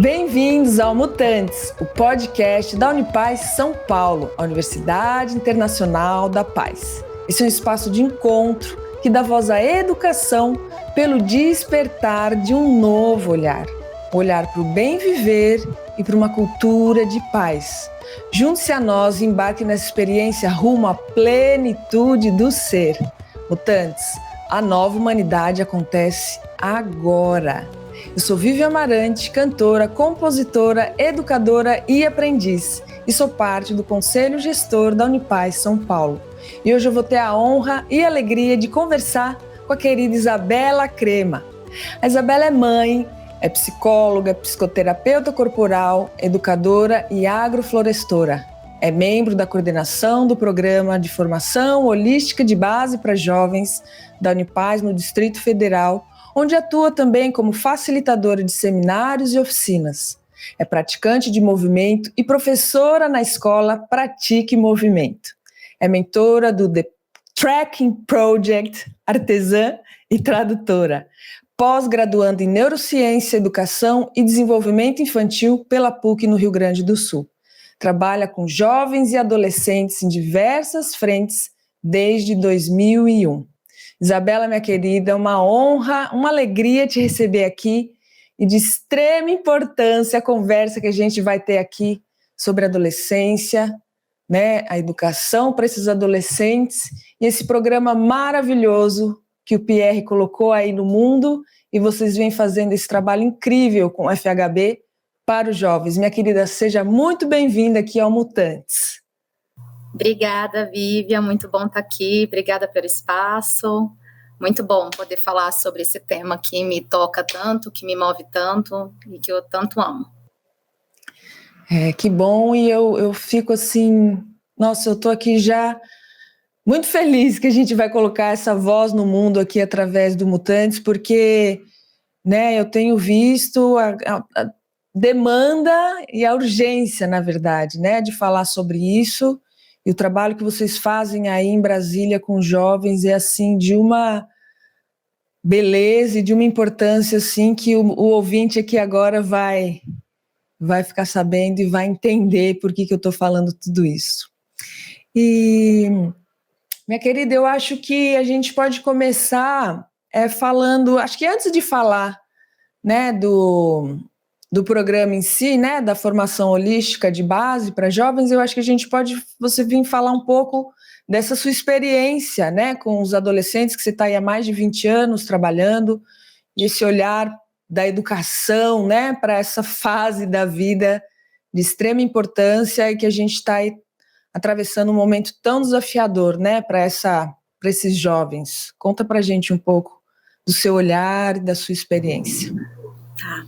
Bem-vindos ao Mutantes, o podcast da Unipaz São Paulo, a Universidade Internacional da Paz. Esse é um espaço de encontro que dá voz à educação pelo despertar de um novo olhar. Olhar para o bem viver e para uma cultura de paz. Junte-se a nós e embarque nessa experiência rumo à plenitude do ser. Mutantes, a nova humanidade acontece agora. Eu sou Vivian Amarante, cantora, compositora, educadora e aprendiz. E sou parte do Conselho Gestor da Unipaz São Paulo. E hoje eu vou ter a honra e a alegria de conversar com a querida Isabela Crema. A Isabela é mãe, é psicóloga, psicoterapeuta corporal, educadora e agroflorestora. É membro da coordenação do Programa de Formação Holística de Base para Jovens da Unipaz no Distrito Federal, onde atua também como facilitadora de seminários e oficinas. É praticante de movimento e professora na escola Pratique Movimento. É mentora do The Tracking Project, artesã e tradutora. Pós-graduanda em Neurociência, Educação e Desenvolvimento Infantil pela PUC no Rio Grande do Sul. Trabalha com jovens e adolescentes em diversas frentes desde 2001. Isabela, minha querida, é uma honra, uma alegria te receber aqui e de extrema importância a conversa que a gente vai ter aqui sobre adolescência, né, a educação para esses adolescentes e esse programa maravilhoso que o Pierre colocou aí no mundo e vocês vêm fazendo esse trabalho incrível com o FHB para os jovens. Minha querida, seja muito bem-vinda aqui ao Mutantes. Obrigada, Vivian, muito bom estar aqui, obrigada pelo espaço, muito bom poder falar sobre esse tema que me toca tanto, que me move tanto e que eu tanto amo. Que bom, e eu fico assim, nossa, eu estou aqui já muito feliz que a gente vai colocar essa voz no mundo aqui através do Mutantes, porque, né, eu tenho visto a demanda e a urgência, na verdade, né, de falar sobre isso. E o trabalho que vocês fazem aí em Brasília com jovens é, assim, de uma beleza e de uma importância, assim, que o ouvinte aqui agora vai ficar sabendo e vai entender por que eu estou falando tudo isso. E, minha querida, eu acho que a gente pode começar falando, acho que antes de falar, né, do programa em si, né, da formação holística de base para jovens, eu acho que você vir falar um pouco dessa sua experiência, né, com os adolescentes, que você está aí há mais de 20 anos trabalhando, esse olhar da educação, né, para essa fase da vida de extrema importância e que a gente está aí atravessando um momento tão desafiador, né, para esses jovens. Conta para a gente um pouco do seu olhar e da sua experiência. Tá.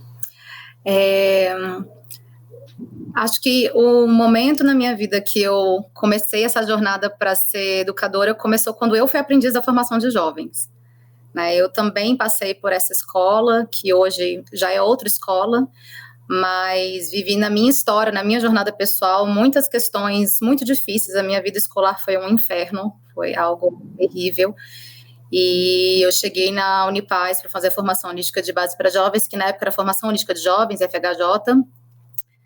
Acho que o momento na minha vida que eu comecei essa jornada para ser educadora começou quando eu fui aprendiz da formação de jovens. Né? Eu também passei por essa escola, que hoje já é outra escola, mas vivi na minha história, na minha jornada pessoal, muitas questões muito difíceis. A minha vida escolar foi um inferno, foi algo terrível. E eu cheguei na Unipaz para fazer a formação holística de base para jovens, que na época era formação holística de jovens, FHJ,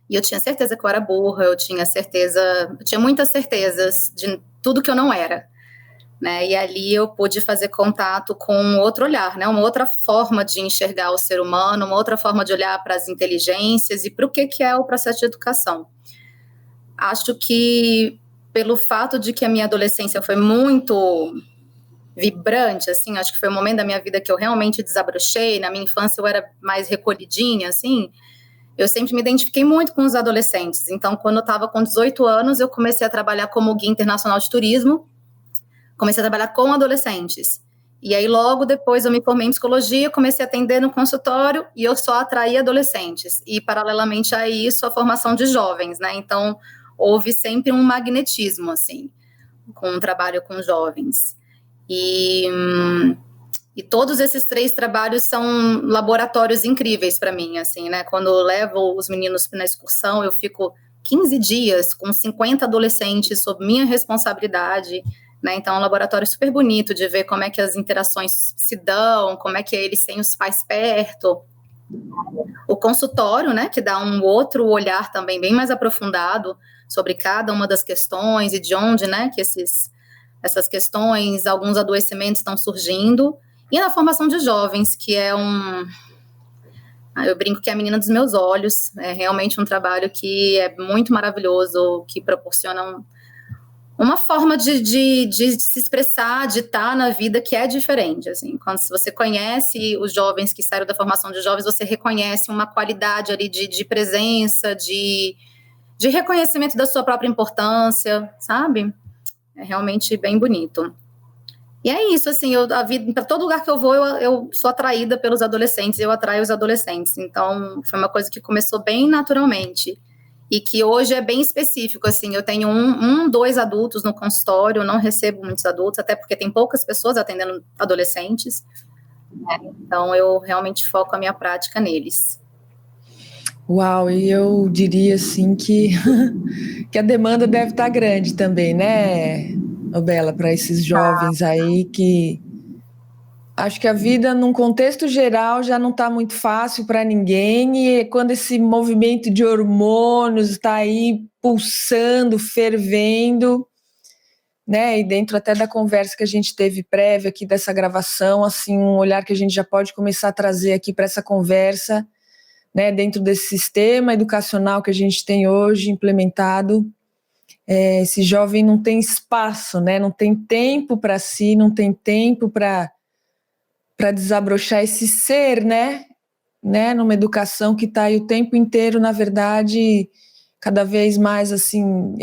e eu tinha certeza que eu era burra, eu tinha muitas certezas de tudo que eu não era, né, e ali eu pude fazer contato com outro olhar, né, uma outra forma de enxergar o ser humano, uma outra forma de olhar para as inteligências e para o que é o processo de educação. Acho que pelo fato de que a minha adolescência foi muito vibrante, assim, acho que foi o momento da minha vida que eu realmente desabrochei. Na minha infância eu era mais recolhidinha, assim, eu sempre me identifiquei muito com os adolescentes. Então, quando eu estava com 18 anos, eu comecei a trabalhar como guia internacional de turismo, comecei a trabalhar com adolescentes. E aí, logo depois, eu me formei em psicologia, comecei a atender no consultório e eu só atraía adolescentes. E, paralelamente a isso, a formação de jovens, né? Então, houve sempre um magnetismo, assim, com o trabalho com jovens. E todos esses 3 trabalhos são laboratórios incríveis para mim, assim, né? Quando eu levo os meninos na excursão, eu fico 15 dias com 50 adolescentes sob minha responsabilidade, né? Então é um laboratório super bonito de ver como é que as interações se dão, como é que é eles têm os pais perto. O consultório, né, que dá um outro olhar também bem mais aprofundado sobre cada uma das questões e de onde, né, que essas questões, alguns adoecimentos estão surgindo. E na formação de jovens, que é eu brinco que é a menina dos meus olhos, é realmente um trabalho que é muito maravilhoso, que proporciona uma forma de se expressar, de estar na vida que é diferente, assim, quando você conhece os jovens que saíram da formação de jovens, você reconhece uma qualidade ali de presença, de reconhecimento da sua própria importância, sabe? É realmente bem bonito. E é isso, assim, a vida, para todo lugar que eu vou, eu sou atraída pelos adolescentes, eu atraio os adolescentes, então foi uma coisa que começou bem naturalmente, e que hoje é bem específico, assim, eu tenho dois adultos no consultório, eu não recebo muitos adultos, até porque tem poucas pessoas atendendo adolescentes, né? Então eu realmente foco a minha prática neles. Uau, e eu diria assim que a demanda deve estar grande também, né, Bela, para esses jovens aí que acho que a vida, num contexto geral, já não está muito fácil para ninguém, e quando esse movimento de hormônios está aí pulsando, fervendo, né? E dentro até da conversa que a gente teve prévia aqui dessa gravação, assim, um olhar que a gente já pode começar a trazer aqui para essa conversa, né? Dentro desse sistema educacional que a gente tem hoje implementado, esse jovem não tem espaço, né? Não tem tempo para si, não tem tempo para desabrochar esse ser, né? Numa educação que está aí o tempo inteiro, na verdade, cada vez mais assim,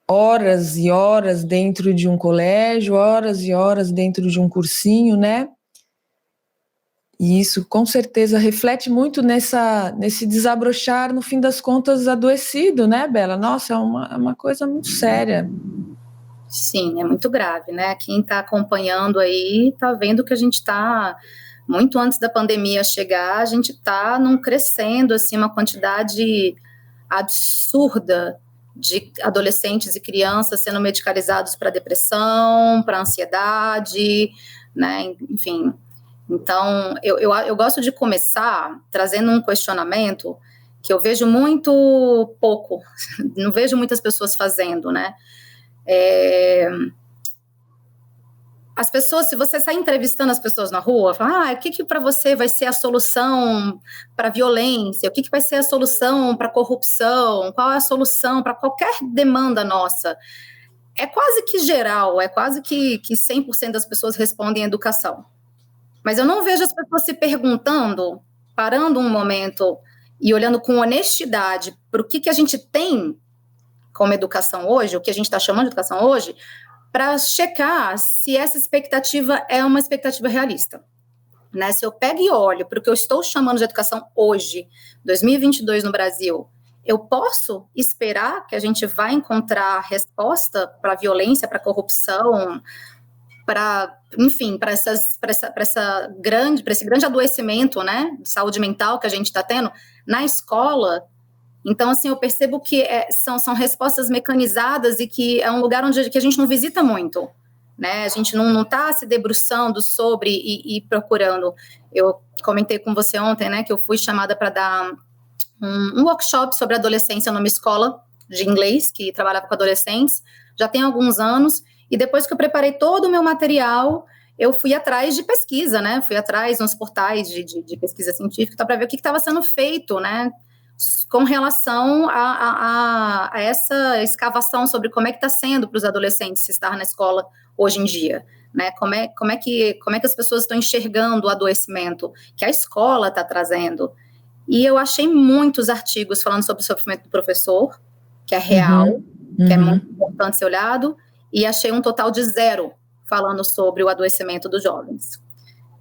horas e horas dentro de um colégio, horas e horas dentro de um cursinho, né? E isso com certeza reflete muito nesse desabrochar, no fim das contas, adoecido, né, Bela? Nossa, é uma coisa muito séria. Sim, é muito grave, né? Quem está acompanhando aí está vendo que a gente está, muito antes da pandemia chegar, a gente está crescendo, assim, uma quantidade absurda de adolescentes e crianças sendo medicalizados para depressão, para ansiedade, né? Enfim. Então, eu gosto de começar trazendo um questionamento que eu vejo muito pouco, não vejo muitas pessoas fazendo, né? As pessoas, se você sair entrevistando as pessoas na rua, fala, o que para você vai ser a solução para a violência? O que vai ser a solução para a corrupção? Qual é a solução para qualquer demanda nossa? É quase que geral, é quase que 100% das pessoas respondem educação. Mas eu não vejo as pessoas se perguntando, parando um momento e olhando com honestidade para o que a gente tem como educação hoje, o que a gente está chamando de educação hoje, para checar se essa expectativa é uma expectativa realista. Né? Se eu pego e olho para o que eu estou chamando de educação hoje, 2022 no Brasil, eu posso esperar que a gente vai encontrar resposta para a violência, para a corrupção, para esse grande adoecimento, né, de saúde mental que a gente está tendo na escola. Então, assim, eu percebo que são respostas mecanizadas e que é um lugar que a gente não visita muito, né? A gente não está se debruçando sobre e procurando. Eu comentei com você ontem, né, que eu fui chamada para dar um workshop sobre adolescência numa escola de inglês que trabalhava com adolescentes, já tem alguns anos, e depois que eu preparei todo o meu material, eu fui atrás de pesquisa, né? Fui atrás nos portais de pesquisa científica para ver o que estava sendo feito, né? Com relação a essa escavação sobre como é que está sendo para os adolescentes estar na escola hoje em dia, né? Como é que as pessoas estão enxergando o adoecimento que a escola está trazendo. E eu achei muitos artigos falando sobre o sofrimento do professor, que é real, que é muito importante ser olhado, e achei um total de 0 falando sobre o adoecimento dos jovens,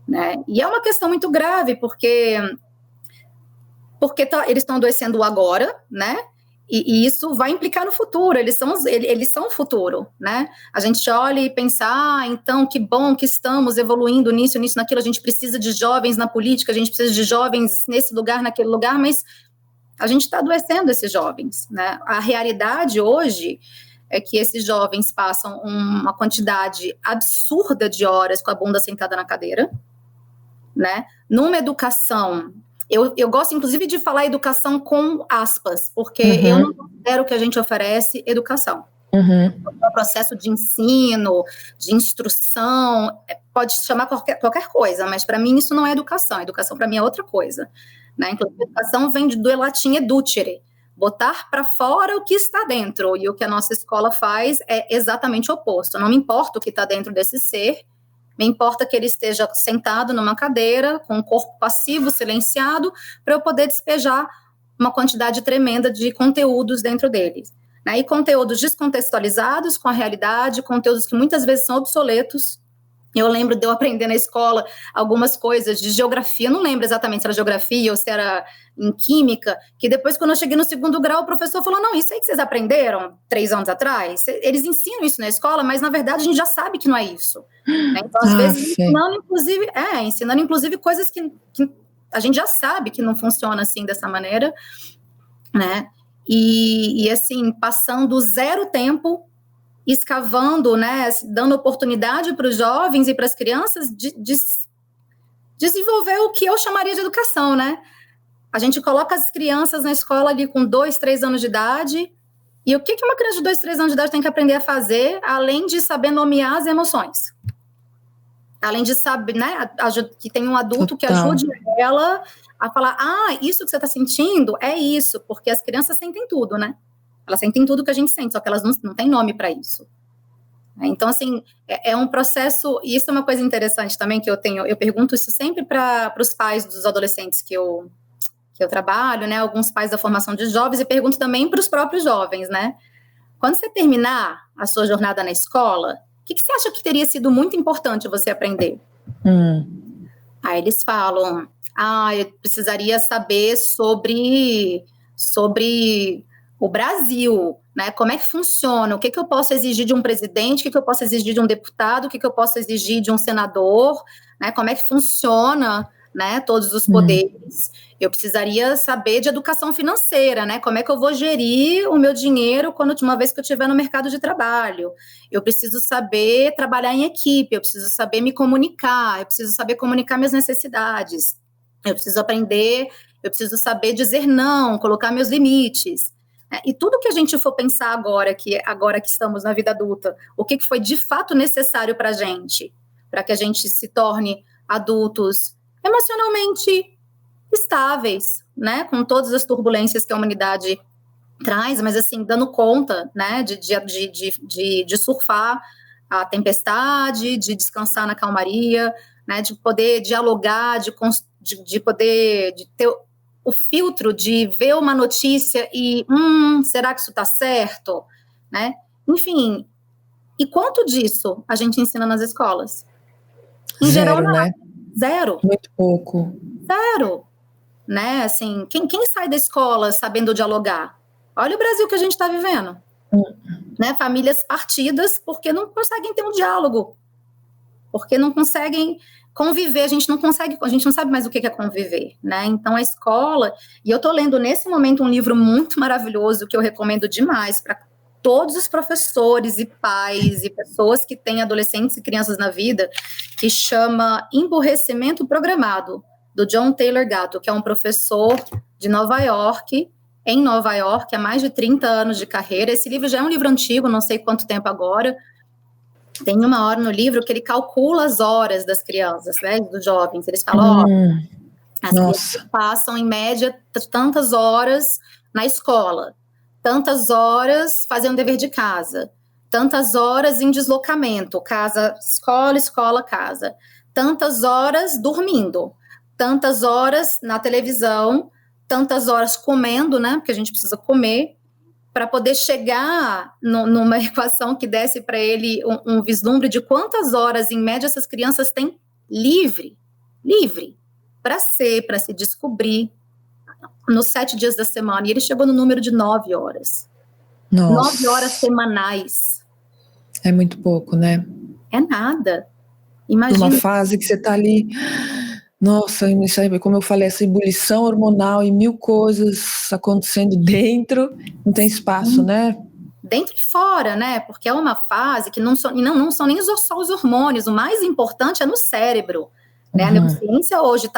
né? E é uma questão muito grave, porque eles estão adoecendo agora, né? E isso vai implicar no futuro, eles são o futuro, né? A gente olha e pensa, então, que bom que estamos evoluindo nisso, naquilo, a gente precisa de jovens na política, a gente precisa de jovens nesse lugar, naquele lugar, mas a gente está adoecendo esses jovens, né? A realidade hoje é que esses jovens passam uma quantidade absurda de horas com a bunda sentada na cadeira, né? Numa educação, eu gosto inclusive de falar educação com aspas, porque eu não considero que a gente oferece educação. O processo de ensino, de instrução, pode chamar qualquer coisa, mas para mim isso não é educação. Educação para mim é outra coisa, né? Inclusive, educação vem do latim educere, botar para fora o que está dentro, e o que a nossa escola faz é exatamente o oposto. Não me importa o que está dentro desse ser, me importa que ele esteja sentado numa cadeira, com o corpo passivo, silenciado, para eu poder despejar uma quantidade tremenda de conteúdos dentro deles. Né? E conteúdos descontextualizados com a realidade, conteúdos que muitas vezes são obsoletos. Eu lembro de eu aprender na escola algumas coisas de geografia, não lembro exatamente se era geografia ou se era em química, que depois, quando eu cheguei no 2º grau, o professor falou, não, isso aí que vocês aprenderam 3 anos atrás, eles ensinam isso na escola, mas na verdade a gente já sabe que não é isso. Né? Então, às vezes, ensinando inclusive coisas que a gente já sabe que não funciona assim, dessa maneira, né? E assim, passando 0 tempo, escavando, né, dando oportunidade para os jovens e para as crianças de desenvolver o que eu chamaria de educação, né? A gente coloca as crianças na escola ali com 2, 3 anos de idade, e o que uma criança de 2, 3 anos de idade tem que aprender a fazer, além de saber nomear as emoções? Além de saber, né, que tem um adulto que ajude ela a falar, isso que você está sentindo é isso, porque as crianças sentem tudo, né? Elas sentem tudo que a gente sente, só que elas não têm nome para isso. Então, assim, é um processo, e isso é uma coisa interessante também que eu pergunto isso sempre para os pais dos adolescentes que eu trabalho, né, alguns pais da formação de jovens, e pergunto também para os próprios jovens, né, quando você terminar a sua jornada na escola, o que você acha que teria sido muito importante você aprender? Aí eles falam, eu precisaria saber sobre o Brasil, né? Como é que funciona? O que eu posso exigir de um presidente? O que eu posso exigir de um deputado? O que eu posso exigir de um senador? Né? Como é que funciona, né, todos os poderes? Eu precisaria saber de educação financeira, né? Como é que eu vou gerir o meu dinheiro uma vez que eu estiver no mercado de trabalho? Eu preciso saber trabalhar em equipe, eu preciso saber me comunicar, eu preciso saber comunicar minhas necessidades, eu preciso aprender, eu preciso saber dizer não, colocar meus limites. E tudo que a gente for pensar agora que estamos na vida adulta, o que foi de fato necessário para que a gente se torne adultos emocionalmente estáveis, né, com todas as turbulências que a humanidade traz, mas assim, dando conta, né, de surfar a tempestade, de descansar na calmaria, né, de poder dialogar, de ter o filtro de ver uma notícia e, será que isso está certo? Né? Enfim, e quanto disso a gente ensina nas escolas? Em geral, né? Zero. Muito pouco. Zero. Né? Assim, quem sai da escola sabendo dialogar? Olha o Brasil que a gente está vivendo. Né? Famílias partidas porque não conseguem ter um diálogo, porque não conseguem conviver, a gente não sabe mais o que é conviver, né? Então a escola, e eu tô lendo nesse momento um livro muito maravilhoso que eu recomendo demais para todos os professores e pais e pessoas que têm adolescentes e crianças na vida, que chama Emburrecimento Programado, do John Taylor Gatto, que é um professor de Nova York, há mais de 30 anos de carreira. Esse livro já é um livro antigo, não sei quanto tempo agora. Tem uma hora no livro que ele calcula as horas das crianças, né, dos jovens. Eles falam, as crianças passam, em média, tantas horas na escola, tantas horas fazendo dever de casa, tantas horas em deslocamento, casa, escola, casa, tantas horas dormindo, tantas horas na televisão, tantas horas comendo, né, porque a gente precisa comer, para poder chegar numa equação que desse para ele um vislumbre de quantas horas, em média, essas crianças têm livre, para se descobrir nos 7 dias da semana. E ele chegou no número de 9 horas. Nossa. 9 horas semanais. É muito pouco, né? É nada. Imagina. Uma fase que você está ali... Nossa, como eu falei, essa ebulição hormonal e 1000 coisas acontecendo dentro, não tem espaço, né? Dentro e fora, né? Porque é uma fase que não são nem só os hormônios, o mais importante é no cérebro, né? A neurociência hoje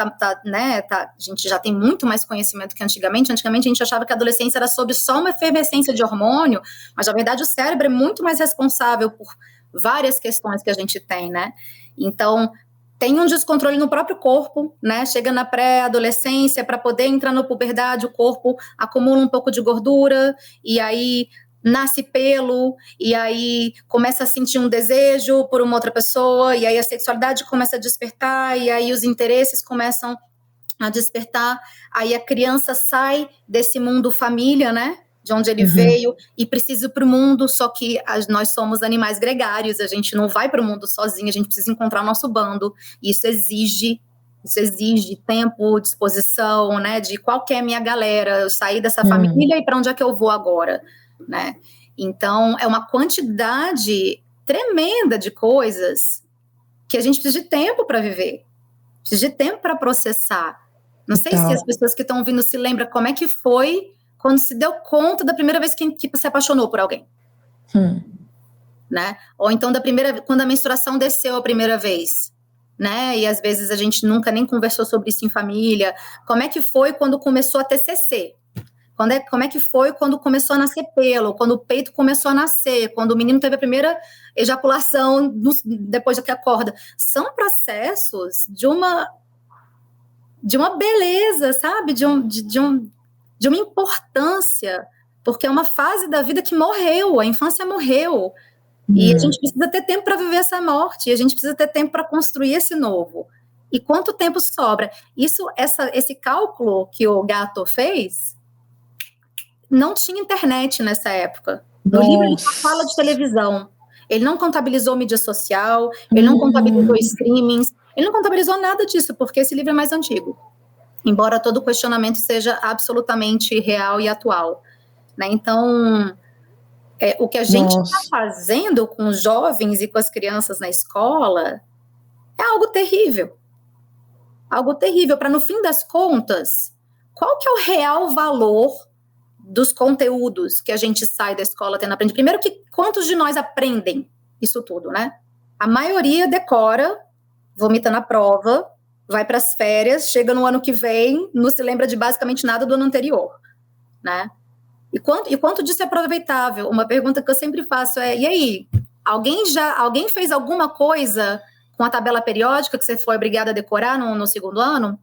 né, a gente já tem muito mais conhecimento que antigamente. Antigamente a gente achava que a adolescência era sobre só uma efervescência de hormônio, mas na verdade o cérebro é muito mais responsável por várias questões que a gente tem, né? Então, tem um descontrole no próprio corpo, né? Chega na pré-adolescência, para poder entrar na puberdade, o corpo acumula um pouco de gordura, e aí nasce pelo, e aí começa a sentir um desejo por uma outra pessoa, e aí a sexualidade começa a despertar, e aí os interesses começam a despertar, aí a criança sai desse mundo família, né? De onde ele veio, e precisa ir para o mundo, só que nós somos animais gregários, a gente não vai para o mundo sozinho, a gente precisa encontrar o nosso bando, e isso exige tempo, disposição, né, de qual que é a minha galera, eu sair dessa família e para onde é que eu vou agora, né? Então, é uma quantidade tremenda de coisas que a gente precisa de tempo para viver, precisa de tempo para processar. Não sei se as pessoas que estão ouvindo se lembram como é que foi quando se deu conta da primeira vez que se apaixonou por alguém. Né? Ou então quando a menstruação desceu a primeira vez, né? E às vezes a gente nunca nem conversou sobre isso em família. Como é que foi quando começou a ter CC? Como é que foi quando começou a nascer pelo? Quando o peito começou a nascer? Quando o menino teve a primeira ejaculação depois que acorda? São processos de uma beleza, sabe? De uma importância, porque é uma fase da vida que morreu, a infância morreu, e a gente precisa ter tempo para viver essa morte, e a gente precisa ter tempo para construir esse novo. E quanto tempo sobra? Esse cálculo que o Gato fez, não tinha internet nessa época. No livro ele só fala de televisão, ele não contabilizou mídia social, ele não contabilizou streamings, ele não contabilizou nada disso, porque esse livro é mais antigo. Embora todo questionamento seja absolutamente real e atual, né? Então, o que a gente está fazendo com os jovens e com as crianças na escola é algo terrível. Algo terrível, para no fim das contas, qual que é o real valor dos conteúdos que a gente sai da escola tendo aprendido? Primeiro, quantos de nós aprendem isso tudo, né? A maioria decora, vomita na prova, vai para as férias, chega no ano que vem, não se lembra de basicamente nada do ano anterior, né? E quanto disso é aproveitável? Uma pergunta que eu sempre faço é, e aí, alguém fez alguma coisa com a tabela periódica que você foi obrigada a decorar no segundo ano?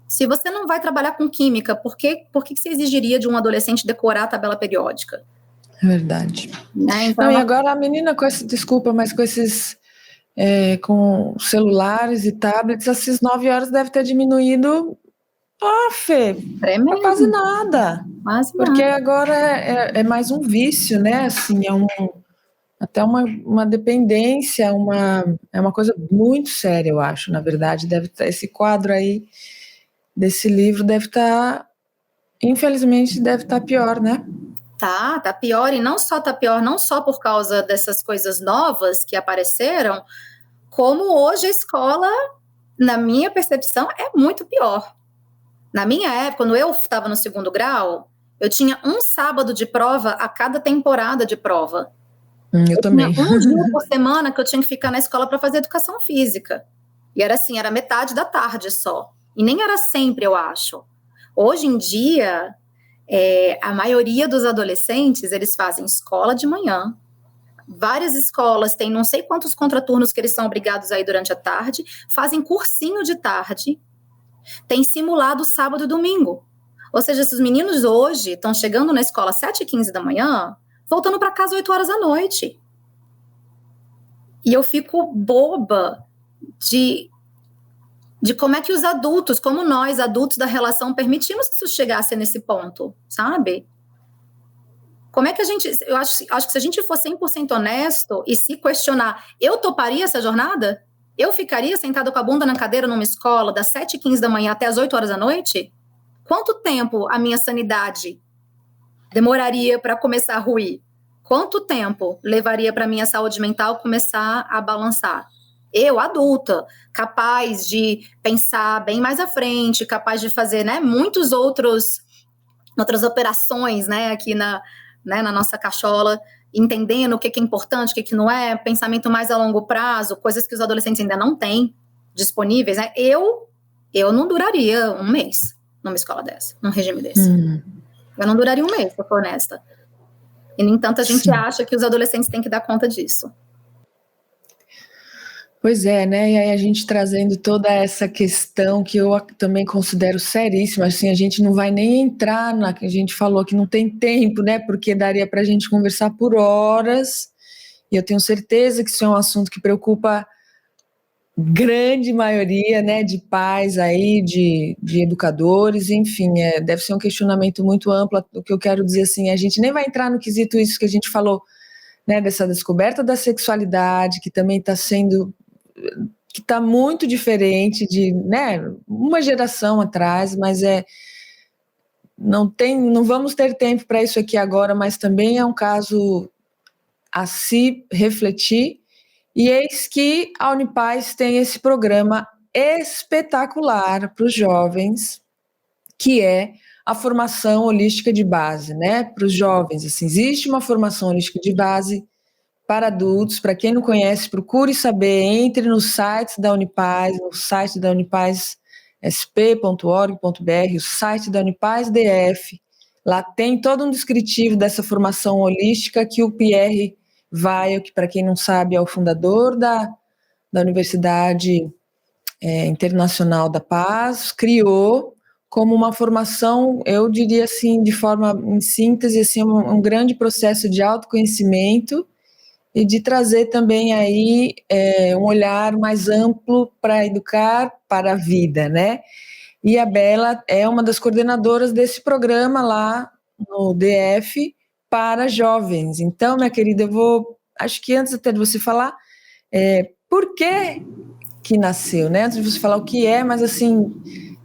Se você não vai trabalhar com química, por que você exigiria de um adolescente decorar a tabela periódica? É verdade. Então, e agora a menina desculpa, mas com esses com celulares e tablets, essas 9 horas deve ter diminuído, Fê, pra quase nada. Porque agora é mais um vício, né? Assim, até uma dependência, é uma coisa muito séria, eu acho, na verdade. Deve estar, esse quadro aí desse livro deve estar, infelizmente, deve estar pior, né? Tá pior, e não só tá pior, não só por causa dessas coisas novas que apareceram, como hoje a escola, na minha percepção, é muito pior. Na minha época, quando eu estava no segundo grau, eu tinha um sábado de prova a cada temporada de prova. Eu também. Tinha um dia por semana que eu tinha que ficar na escola para fazer educação física. E era assim, era metade da tarde só. E nem era sempre, eu acho. Hoje em dia, a maioria dos adolescentes, eles fazem escola de manhã. Várias escolas têm não sei quantos contraturnos que eles são obrigados a ir durante a tarde, fazem cursinho de tarde, tem simulado sábado e domingo. Ou seja, esses meninos hoje estão chegando na escola às 7h15 da manhã, voltando para casa às 8 horas da noite. E eu fico boba de como é que os adultos, como nós, adultos da relação, permitimos que isso chegasse nesse ponto, sabe? Como é que a gente... Eu acho que se a gente for 100% honesto e se questionar, eu toparia essa jornada? Eu ficaria sentada com a bunda na cadeira numa escola das 7h15 da manhã até as 8 horas da noite? Quanto tempo a minha sanidade demoraria para começar a ruir? Quanto tempo levaria para a minha saúde mental começar a balançar? Eu, adulta, capaz de pensar bem mais à frente, capaz de fazer, né, outras operações, né, aqui na nossa cachola, entendendo o que é importante, o que não é, pensamento mais a longo prazo, coisas que os adolescentes ainda não têm disponíveis, né? Eu não duraria um mês numa escola dessa, num regime desse. Eu não duraria um mês, se eu for honesta. E, no entanto, a gente acha que os adolescentes têm que dar conta disso. Pois é, né? E aí a gente trazendo toda essa questão que eu também considero seríssima, assim, a gente não vai nem entrar na que a gente falou que não tem tempo, né? Porque daria para a gente conversar por horas, e eu tenho certeza que isso é um assunto que preocupa grande maioria, né, de pais aí, de educadores, enfim, deve ser um questionamento muito amplo. O que eu quero dizer, assim, a gente nem vai entrar no quesito isso que a gente falou, né, dessa descoberta da sexualidade, que também está sendo, que está muito diferente de, né, uma geração atrás, mas não vamos ter tempo para isso aqui agora, mas também é um caso a se refletir. E eis que a Unipaz tem esse programa espetacular para os jovens, que é a formação holística de base, né? Para os jovens, assim, existe uma formação holística de base para adultos. Para quem não conhece, procure saber, entre no site da Unipaz, no site da Unipaz, sp.org.br, o site da Unipaz DF. Lá tem todo um descritivo dessa formação holística que o Pierre Weil, que para quem não sabe é o fundador da Universidade Internacional da Paz, criou como uma formação, eu diria assim, de forma, em síntese, assim, um grande processo de autoconhecimento e de trazer também aí um olhar mais amplo para educar para a vida, né? E a Bela é uma das coordenadoras desse programa lá no DF para jovens. Então, minha querida, acho que antes até de você falar, por que nasceu, né? Antes de você falar o que é, mas assim,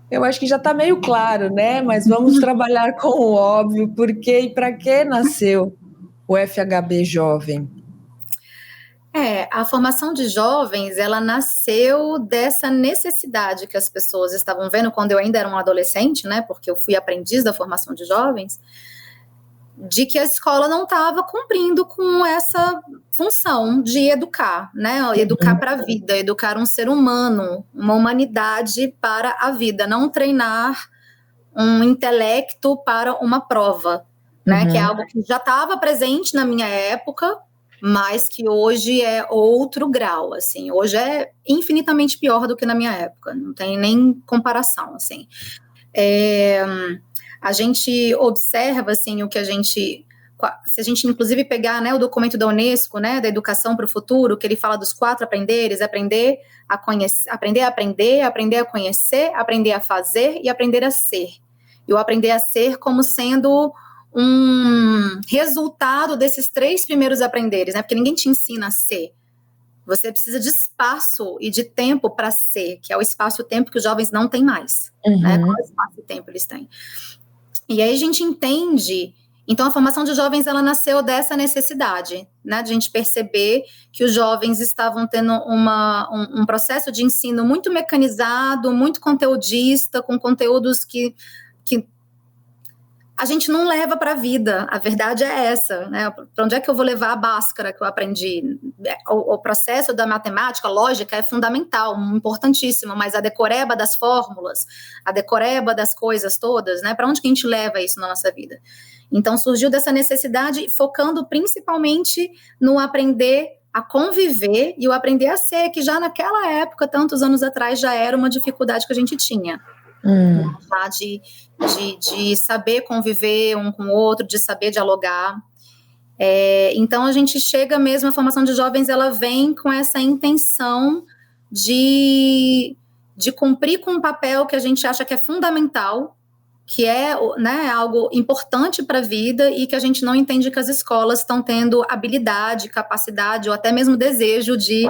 eu acho que já está meio claro, né? Mas vamos trabalhar com o óbvio, por que e para que nasceu o FHB Jovem? A formação de jovens, ela nasceu dessa necessidade que as pessoas estavam vendo quando eu ainda era um adolescente, né? Porque eu fui aprendiz da formação de jovens, de que a escola não estava cumprindo com essa função de educar, né? Educar para a vida, educar um ser humano, uma humanidade para a vida, não treinar um intelecto para uma prova, né? Que é algo que já estava presente na minha época, mas que hoje é outro grau, assim. Hoje é infinitamente pior do que na minha época, não tem nem comparação, assim. A gente observa, assim, o que se a gente, inclusive, pegar, né, o documento da Unesco, né, da Educação para o Futuro, que ele fala dos 4 aprenderes: aprender a conhecer, aprender a conhecer, aprender a fazer e aprender a ser. E o aprender a ser como sendo um resultado desses 3 primeiros aprenderes, né? Porque ninguém te ensina a ser. Você precisa de espaço e de tempo para ser, que é o espaço e o tempo que os jovens não têm mais, né? Qual espaço e tempo eles têm? E aí a gente entende. Então, a formação de jovens, ela nasceu dessa necessidade, né? De a gente perceber que os jovens estavam tendo um processo de ensino muito mecanizado, muito conteudista, com conteúdos que a gente não leva para a vida. A verdade é essa, né? Para onde é que eu vou levar a Bhaskara que eu aprendi? O processo da matemática, a lógica é fundamental, importantíssimo, mas a decoreba das fórmulas, a decoreba das coisas todas, né? Para onde que a gente leva isso na nossa vida? Então, surgiu dessa necessidade, focando principalmente no aprender a conviver e o aprender a ser, que já naquela época, tantos anos atrás, já era uma dificuldade que a gente tinha. De saber conviver um com o outro, de saber dialogar. Então, a gente chega mesmo, a formação de jovens, ela vem com essa intenção de cumprir com um papel que a gente acha que é fundamental, que é, né, algo importante para a vida e que a gente não entende que as escolas estão tendo habilidade, capacidade ou até mesmo desejo de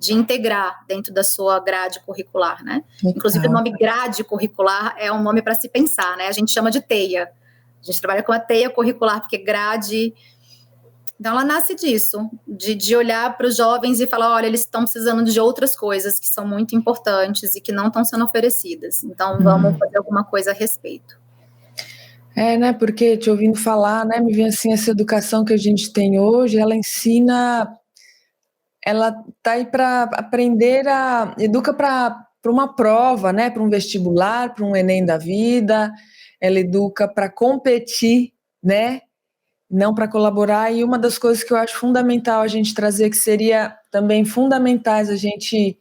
integrar dentro da sua grade curricular, né? Inclusive, o nome grade curricular é um nome para se pensar, né? A gente chama de teia. A gente trabalha com a teia curricular, porque grade... Então, ela nasce disso, de olhar para os jovens e falar, olha, eles estão precisando de outras coisas que são muito importantes e que não estão sendo oferecidas. Então, vamos fazer alguma coisa a respeito. Né, porque te ouvindo falar, né, me vem assim, essa educação que a gente tem hoje, ela tá aí para aprender educa para uma prova, né, para um vestibular, para um Enem da vida, ela educa para competir, né, não para colaborar. E uma das coisas que eu acho fundamental a gente trazer, que seria também fundamentais a gente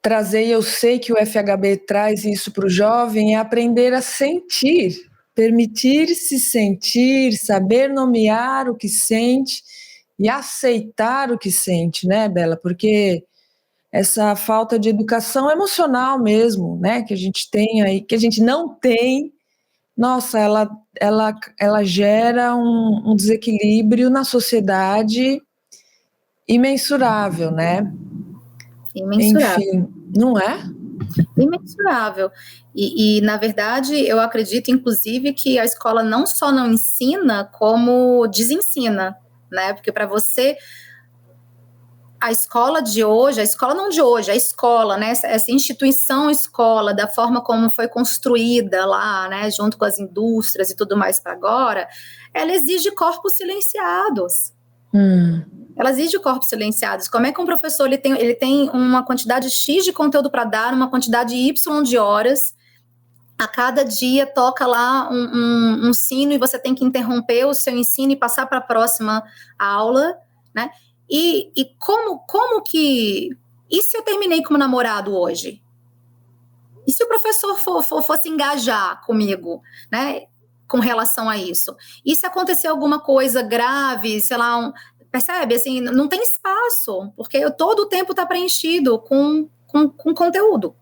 trazer, e eu sei que o FHB traz isso para o jovem, é aprender a sentir, permitir-se sentir, saber nomear o que sente e aceitar o que sente, né, Bela? Porque essa falta de educação emocional mesmo, né, que a gente tem aí, que a gente não tem, nossa, ela gera um desequilíbrio na sociedade imensurável, né? Imensurável. Enfim, não é? Imensurável. Na verdade, eu acredito, inclusive, que a escola não só não ensina, como desensina, né? Porque para você, a escola de hoje, a escola não de hoje, a escola, né? Essa instituição escola, da forma como foi construída lá, né? Junto com as indústrias e tudo mais para agora, ela exige corpos silenciados. Ela exige corpos silenciados. Como é que um professor ele tem uma quantidade X de conteúdo para dar, uma quantidade Y de horas, a cada dia toca lá um sino e você tem que interromper o seu ensino e passar para a próxima aula, né? E como que... E se eu terminei com o namorado hoje? E se o professor fosse engajar comigo, né? Com relação a isso? E se acontecer alguma coisa grave, sei lá, percebe? Assim, não tem espaço, porque todo o tempo está preenchido com conteúdo.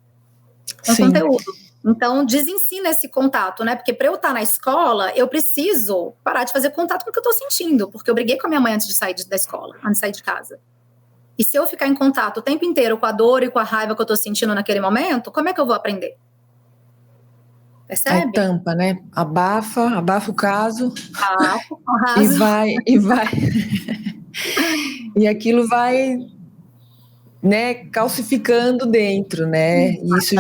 Com conteúdo. Então, desensina esse contato, né? Porque para eu estar na escola, eu preciso parar de fazer contato com o que eu estou sentindo, porque eu briguei com a minha mãe antes de sair da escola, antes de sair de casa. E se eu ficar em contato o tempo inteiro com a dor e com a raiva que eu estou sentindo naquele momento, como é que eu vou aprender? Percebe? Aí tampa, né? Abafa o caso. Abafa o caso. E vai. E aquilo vai, né, calcificando dentro, né? E isso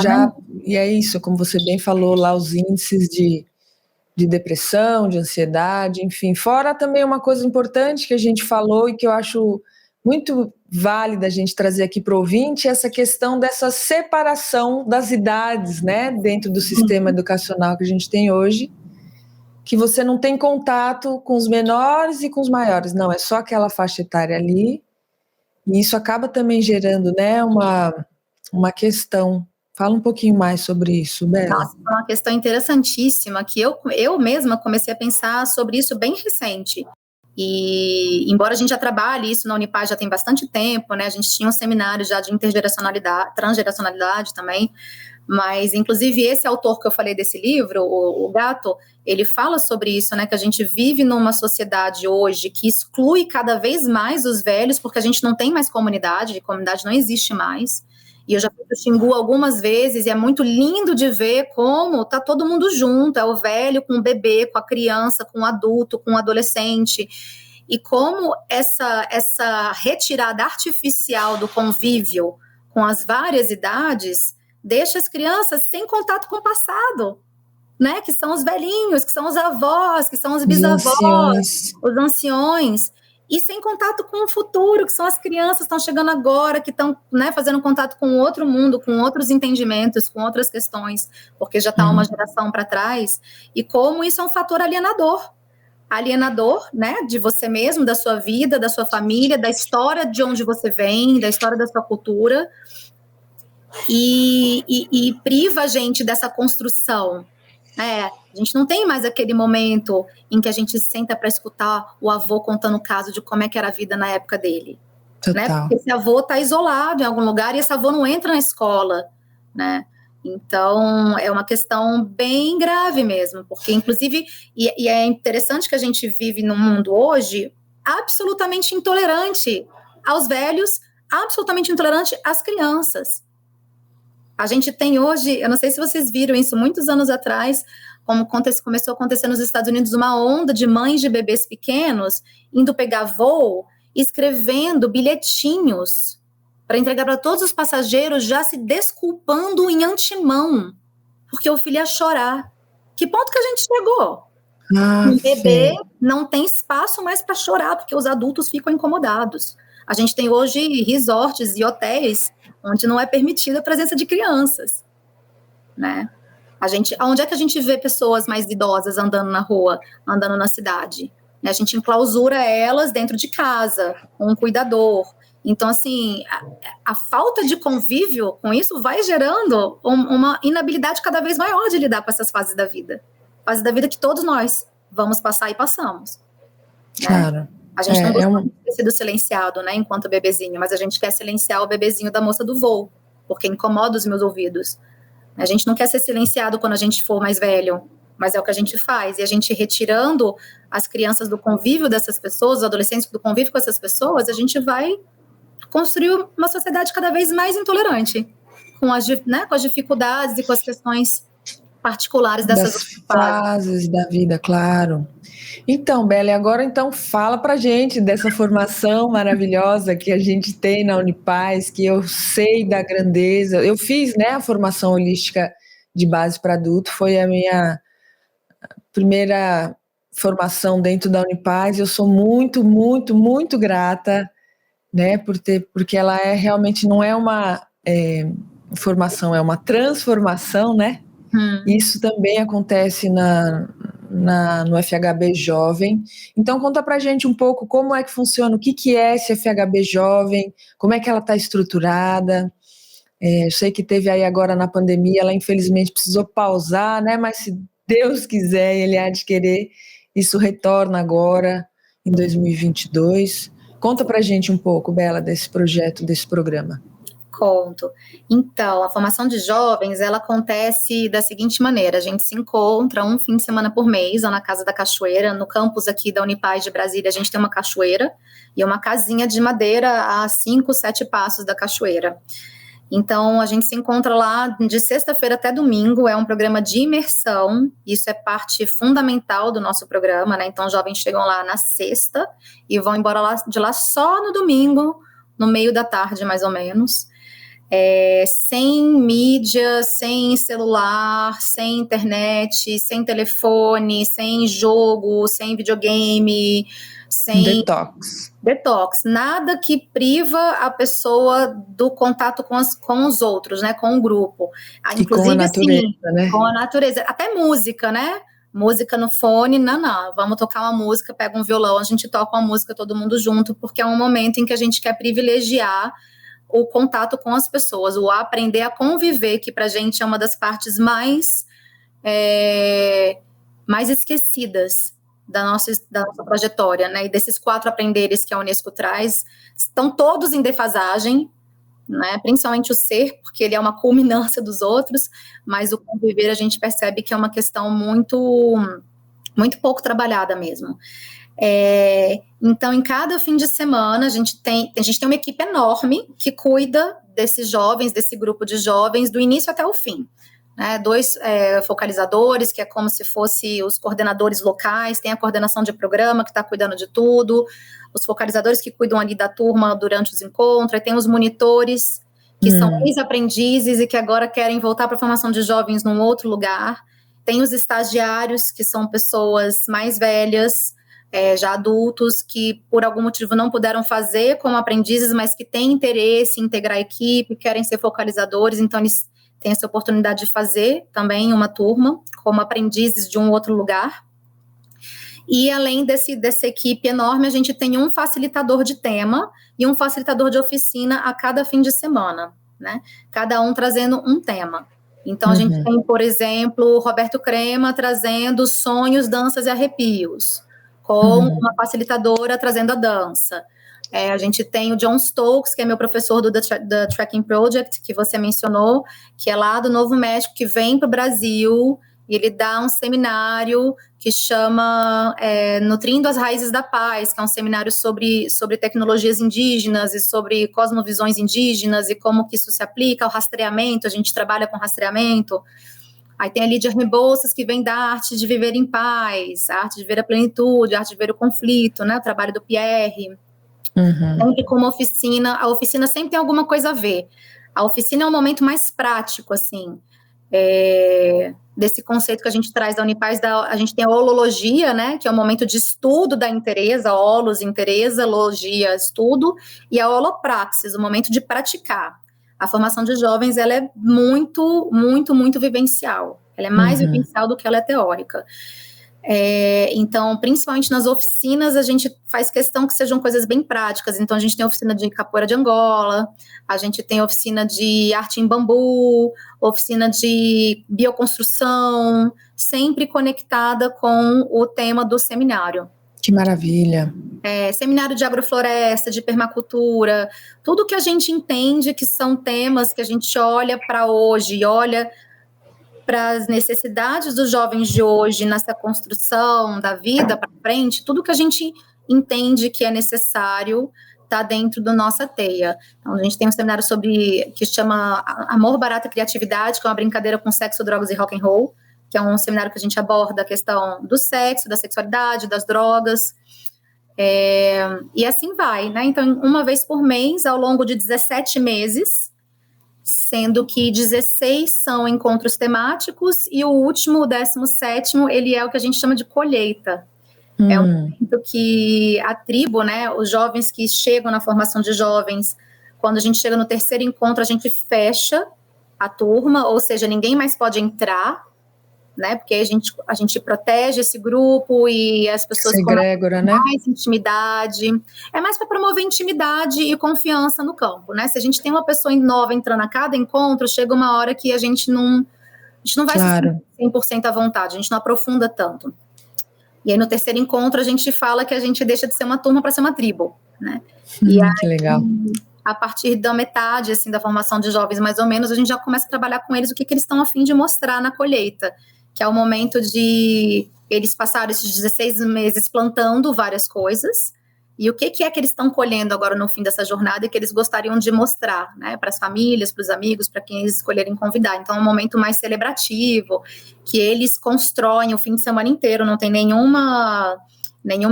e é isso, como você bem falou lá, os índices de depressão, de ansiedade, enfim. Fora também uma coisa importante que a gente falou e que eu acho muito válida a gente trazer aqui para o ouvinte, essa questão dessa separação das idades, né, dentro do sistema educacional que a gente tem hoje, que você não tem contato com os menores e com os maiores, não, é só aquela faixa etária ali, e isso acaba também gerando, né, uma questão. Fala um pouquinho mais sobre isso, Bela. Nossa, é uma questão interessantíssima, que eu mesma comecei a pensar sobre isso bem recente. E embora a gente já trabalhe isso na Unipaz já tem bastante tempo, né? A gente tinha um seminário já de intergeracionalidade, transgeracionalidade também, mas inclusive esse autor que eu falei desse livro, o Gato, ele fala sobre isso, né? Que a gente vive numa sociedade hoje que exclui cada vez mais os velhos, porque a gente não tem mais comunidade não existe mais. E eu já fui pro Xingu algumas vezes, e é muito lindo de ver como tá todo mundo junto, é o velho com o bebê, com a criança, com o adulto, com o adolescente, e como essa retirada artificial do convívio com as várias idades deixa as crianças sem contato com o passado, né? Que são os velhinhos, que são os avós, que são os bisavós, os anciões. E sem contato com o futuro, que são as crianças que estão chegando agora, que estão, né, fazendo contato com outro mundo, com outros entendimentos, com outras questões, porque já está uma geração para trás, e como isso é um fator alienador, né, de você mesmo, da sua vida, da sua família, da história de onde você vem, da história da sua cultura, e priva a gente dessa construção. A gente não tem mais aquele momento em que a gente senta para escutar o avô contando o caso de como é que era a vida na época dele. Né? Porque esse avô está isolado em algum lugar e esse avô não entra na escola, né? Então, é uma questão bem grave mesmo, porque inclusive, e é interessante que a gente vive num mundo hoje absolutamente intolerante aos velhos, absolutamente intolerante às crianças. A gente tem hoje, eu não sei se vocês viram isso, muitos anos atrás, como começou a acontecer nos Estados Unidos, uma onda de mães de bebês pequenos indo pegar voo, escrevendo bilhetinhos para entregar para todos os passageiros, já se desculpando em antemão, porque o filho ia chorar. Que ponto que a gente chegou? Um bebê não tem espaço mais para chorar, porque os adultos ficam incomodados. A gente tem hoje resorts e hotéis onde não é permitida a presença de crianças, né? Onde é que a gente vê pessoas mais idosas andando na rua, andando na cidade? A gente enclausura elas dentro de casa, com um cuidador. Então, assim, a falta de convívio com isso vai gerando uma inabilidade cada vez maior de lidar com essas fases da vida. Fases da vida que todos nós vamos passar e passamos. Claro. Né? A gente não gosta de ter sido silenciado, né, enquanto bebezinho, mas a gente quer silenciar o bebezinho da moça do voo, porque incomoda os meus ouvidos. A gente não quer ser silenciado quando a gente for mais velho, mas é o que a gente faz. E a gente retirando as crianças do convívio dessas pessoas, os adolescentes do convívio com essas pessoas, a gente vai construir uma sociedade cada vez mais intolerante, com as dificuldades e com as questões particulares dessas fases da vida, claro. Então, Bela, agora então fala pra gente dessa formação maravilhosa que a gente tem na Unipaz, que eu sei da grandeza. Eu fiz, né, a formação holística de base para adulto, foi a minha primeira formação dentro da Unipaz. Eu sou muito, muito, muito grata, né, porque ela realmente não é uma formação, é uma transformação, né? Isso também acontece no FHB Jovem. Então, conta pra gente um pouco como é que funciona, o que é esse FHB Jovem, como é que ela está estruturada. Eu sei que teve aí agora na pandemia, ela infelizmente precisou pausar, né? Mas se Deus quiser, Ele há de querer, isso retorna agora, em 2022. Conta pra gente um pouco, Bela, desse projeto, desse programa. Conto. Então, a formação de jovens, ela acontece da seguinte maneira: a gente se encontra um fim de semana por mês, lá na Casa da Cachoeira, no campus aqui da Unipaz de Brasília. A gente tem uma cachoeira e uma casinha de madeira a 5, 7 passos da cachoeira. Então, a gente se encontra lá de sexta-feira até domingo. É um programa de imersão, isso é parte fundamental do nosso programa, né? Então, os jovens chegam lá na sexta e vão embora de lá só no domingo, no meio da tarde, mais ou menos. Sem mídia, sem celular, sem internet, sem telefone, sem jogo, sem videogame, sem detox, nada que priva a pessoa do contato com os outros, né, com o grupo. Inclusive, com a natureza, né? Com a natureza, até música, né? Música no fone, não, vamos tocar uma música, pega um violão, a gente toca uma música todo mundo junto, porque é um momento em que a gente quer privilegiar o contato com as pessoas, o aprender a conviver, que pra gente é uma das partes mais esquecidas da nossa trajetória, né? E desses 4 aprenderes que a Unesco traz, estão todos em defasagem, né? Principalmente o ser, porque ele é uma culminância dos outros, mas o conviver a gente percebe que é uma questão muito, muito pouco trabalhada mesmo. Então, em cada fim de semana, a gente tem uma equipe enorme que cuida desses jovens, desse grupo de jovens, do início até o fim. Né? 2 focalizadores, que é como se fossem os coordenadores locais, tem a coordenação de programa, que está cuidando de tudo, os focalizadores que cuidam ali da turma durante os encontros, aí tem os monitores, que são ex-aprendizes e que agora querem voltar para a formação de jovens num outro lugar, tem os estagiários, que são pessoas mais velhas, já adultos, que por algum motivo não puderam fazer como aprendizes, mas que têm interesse em integrar a equipe, querem ser focalizadores, então eles têm essa oportunidade de fazer também uma turma, como aprendizes de um outro lugar. E além dessa equipe enorme, a gente tem um facilitador de tema e um facilitador de oficina a cada fim de semana, né? Cada um trazendo um tema. Então, a gente tem, por exemplo, Roberto Crema trazendo sonhos, danças e arrepios, com uma facilitadora trazendo a dança. A gente tem o John Stokes, que é meu professor do The Tracking Project, que você mencionou, que é lá do Novo México, que vem para o Brasil, e ele dá um seminário que chama Nutrindo as Raízes da Paz, que é um seminário sobre tecnologias indígenas e sobre cosmovisões indígenas e como que isso se aplica ao rastreamento. A gente trabalha com rastreamento. Aí tem a Lídia Rebouças, que vem da arte de viver em paz, a arte de ver a plenitude, a arte de ver o conflito, né? O trabalho do Pierre. Sempre com uma oficina, a oficina sempre tem alguma coisa a ver. A oficina é um momento mais prático, assim. desse conceito que a gente traz da Unipaz, a gente tem a holologia, né, que é o momento de estudo da interesa, holos, interesa, logia, estudo, e a holopraxis, o momento de praticar. A formação de jovens, ela é muito, muito, muito vivencial. Ela é mais vivencial do que ela é teórica. Então, principalmente nas oficinas, a gente faz questão que sejam coisas bem práticas. Então, a gente tem oficina de capoeira de Angola, a gente tem oficina de arte em bambu, oficina de bioconstrução, sempre conectada com o tema do seminário. Que maravilha! Seminário de agrofloresta, de permacultura, tudo que a gente entende que são temas que a gente olha para hoje, olha para as necessidades dos jovens de hoje nessa construção da vida para frente, tudo que a gente entende que é necessário está dentro da nossa teia. Então, a gente tem um seminário que chama Amor, Barato e Criatividade, que é uma brincadeira com sexo, drogas e rock and roll, que é um seminário que a gente aborda a questão do sexo, da sexualidade, das drogas, e assim vai, né? Então, uma vez por mês, ao longo de 17 meses, sendo que 16 são encontros temáticos e o último, o 17º, ele é o que a gente chama de colheita. É um momento que a tribo, né, os jovens que chegam na formação de jovens, quando a gente chega no 3º encontro, a gente fecha a turma, ou seja, ninguém mais pode entrar, né, porque a gente protege esse grupo e as pessoas com mais intimidade. É mais para promover intimidade e confiança no campo, né? Se a gente tem uma pessoa nova entrando a cada encontro, chega uma hora que a gente não vai se sentir 100% à vontade, a gente não aprofunda tanto. E aí no 3º encontro a gente fala que a gente deixa de ser uma turma para ser uma tribo, né? E aí, que legal. A partir da metade, assim, da formação de jovens, mais ou menos, a gente já começa a trabalhar com eles o que eles estão a fim de mostrar na colheita, que é o momento de eles passarem esses 16 meses plantando várias coisas, e o que é que eles estão colhendo agora no fim dessa jornada e que eles gostariam de mostrar, né, para as famílias, para os amigos, para quem eles escolherem convidar. Então, é um momento mais celebrativo, que eles constroem o fim de semana inteiro, não tem nenhuma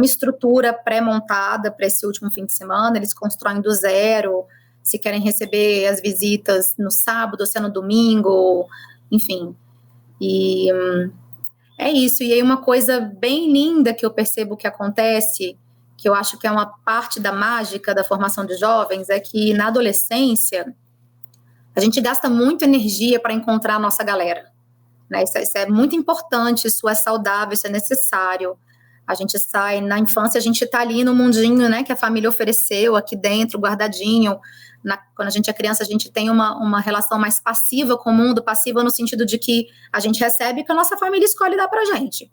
estrutura pré-montada para esse último fim de semana, eles constroem do zero, se querem receber as visitas no sábado, ou se é no domingo, enfim. E é isso. E aí uma coisa bem linda que eu percebo que acontece, que eu acho que é uma parte da mágica da formação de jovens, é que na adolescência a gente gasta muita energia para encontrar a nossa galera, né? Isso é muito importante, isso é saudável, isso é necessário. A gente sai, na infância a gente está ali no mundinho, né, que a família ofereceu aqui dentro, guardadinho. Quando a gente é criança, a gente tem uma relação mais passiva com o mundo, passiva no sentido de que a gente recebe que a nossa família escolhe dar pra gente.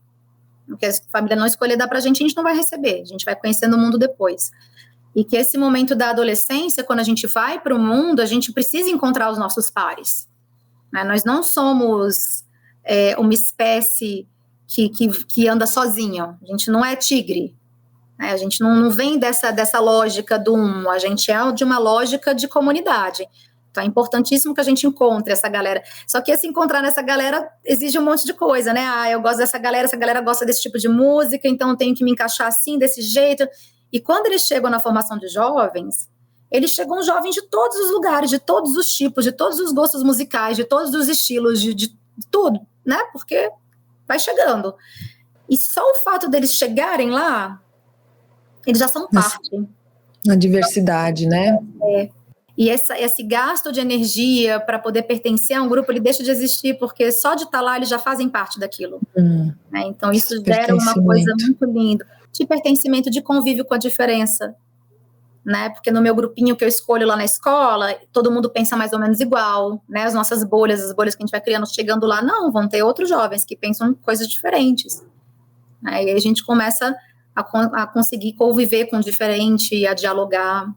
Porque se a família não escolher dar pra gente, a gente não vai receber, a gente vai conhecendo o mundo depois. E que esse momento da adolescência, quando a gente vai para o mundo, a gente precisa encontrar os nossos pares, né? Nós não somos uma espécie que anda sozinha, a gente não é tigre, né? A gente não vem dessa lógica a gente é de uma lógica de comunidade. Então é importantíssimo que a gente encontre essa galera. Só que esse encontrar nessa galera exige um monte de coisa, né? Eu gosto dessa galera, essa galera gosta desse tipo de música, então eu tenho que me encaixar assim, desse jeito. E quando eles chegam na formação de jovens, eles chegam jovens de todos os lugares, de todos os tipos, de todos os gostos musicais, de todos os estilos, de tudo, né? Porque vai chegando. E só o fato deles chegarem lá, eles já são parte. A diversidade, né? E esse gasto de energia para poder pertencer a um grupo, ele deixa de existir, porque só de estar lá eles já fazem parte daquilo. Né? Então isso gera uma coisa muito linda. De pertencimento, de convívio com a diferença. Né? Porque no meu grupinho que eu escolho lá na escola, todo mundo pensa mais ou menos igual, né? As nossas bolhas, as bolhas que a gente vai criando, chegando lá, não, vão ter outros jovens que pensam coisas diferentes. Né? E aí a gente começa a conseguir conviver com o diferente, a dialogar.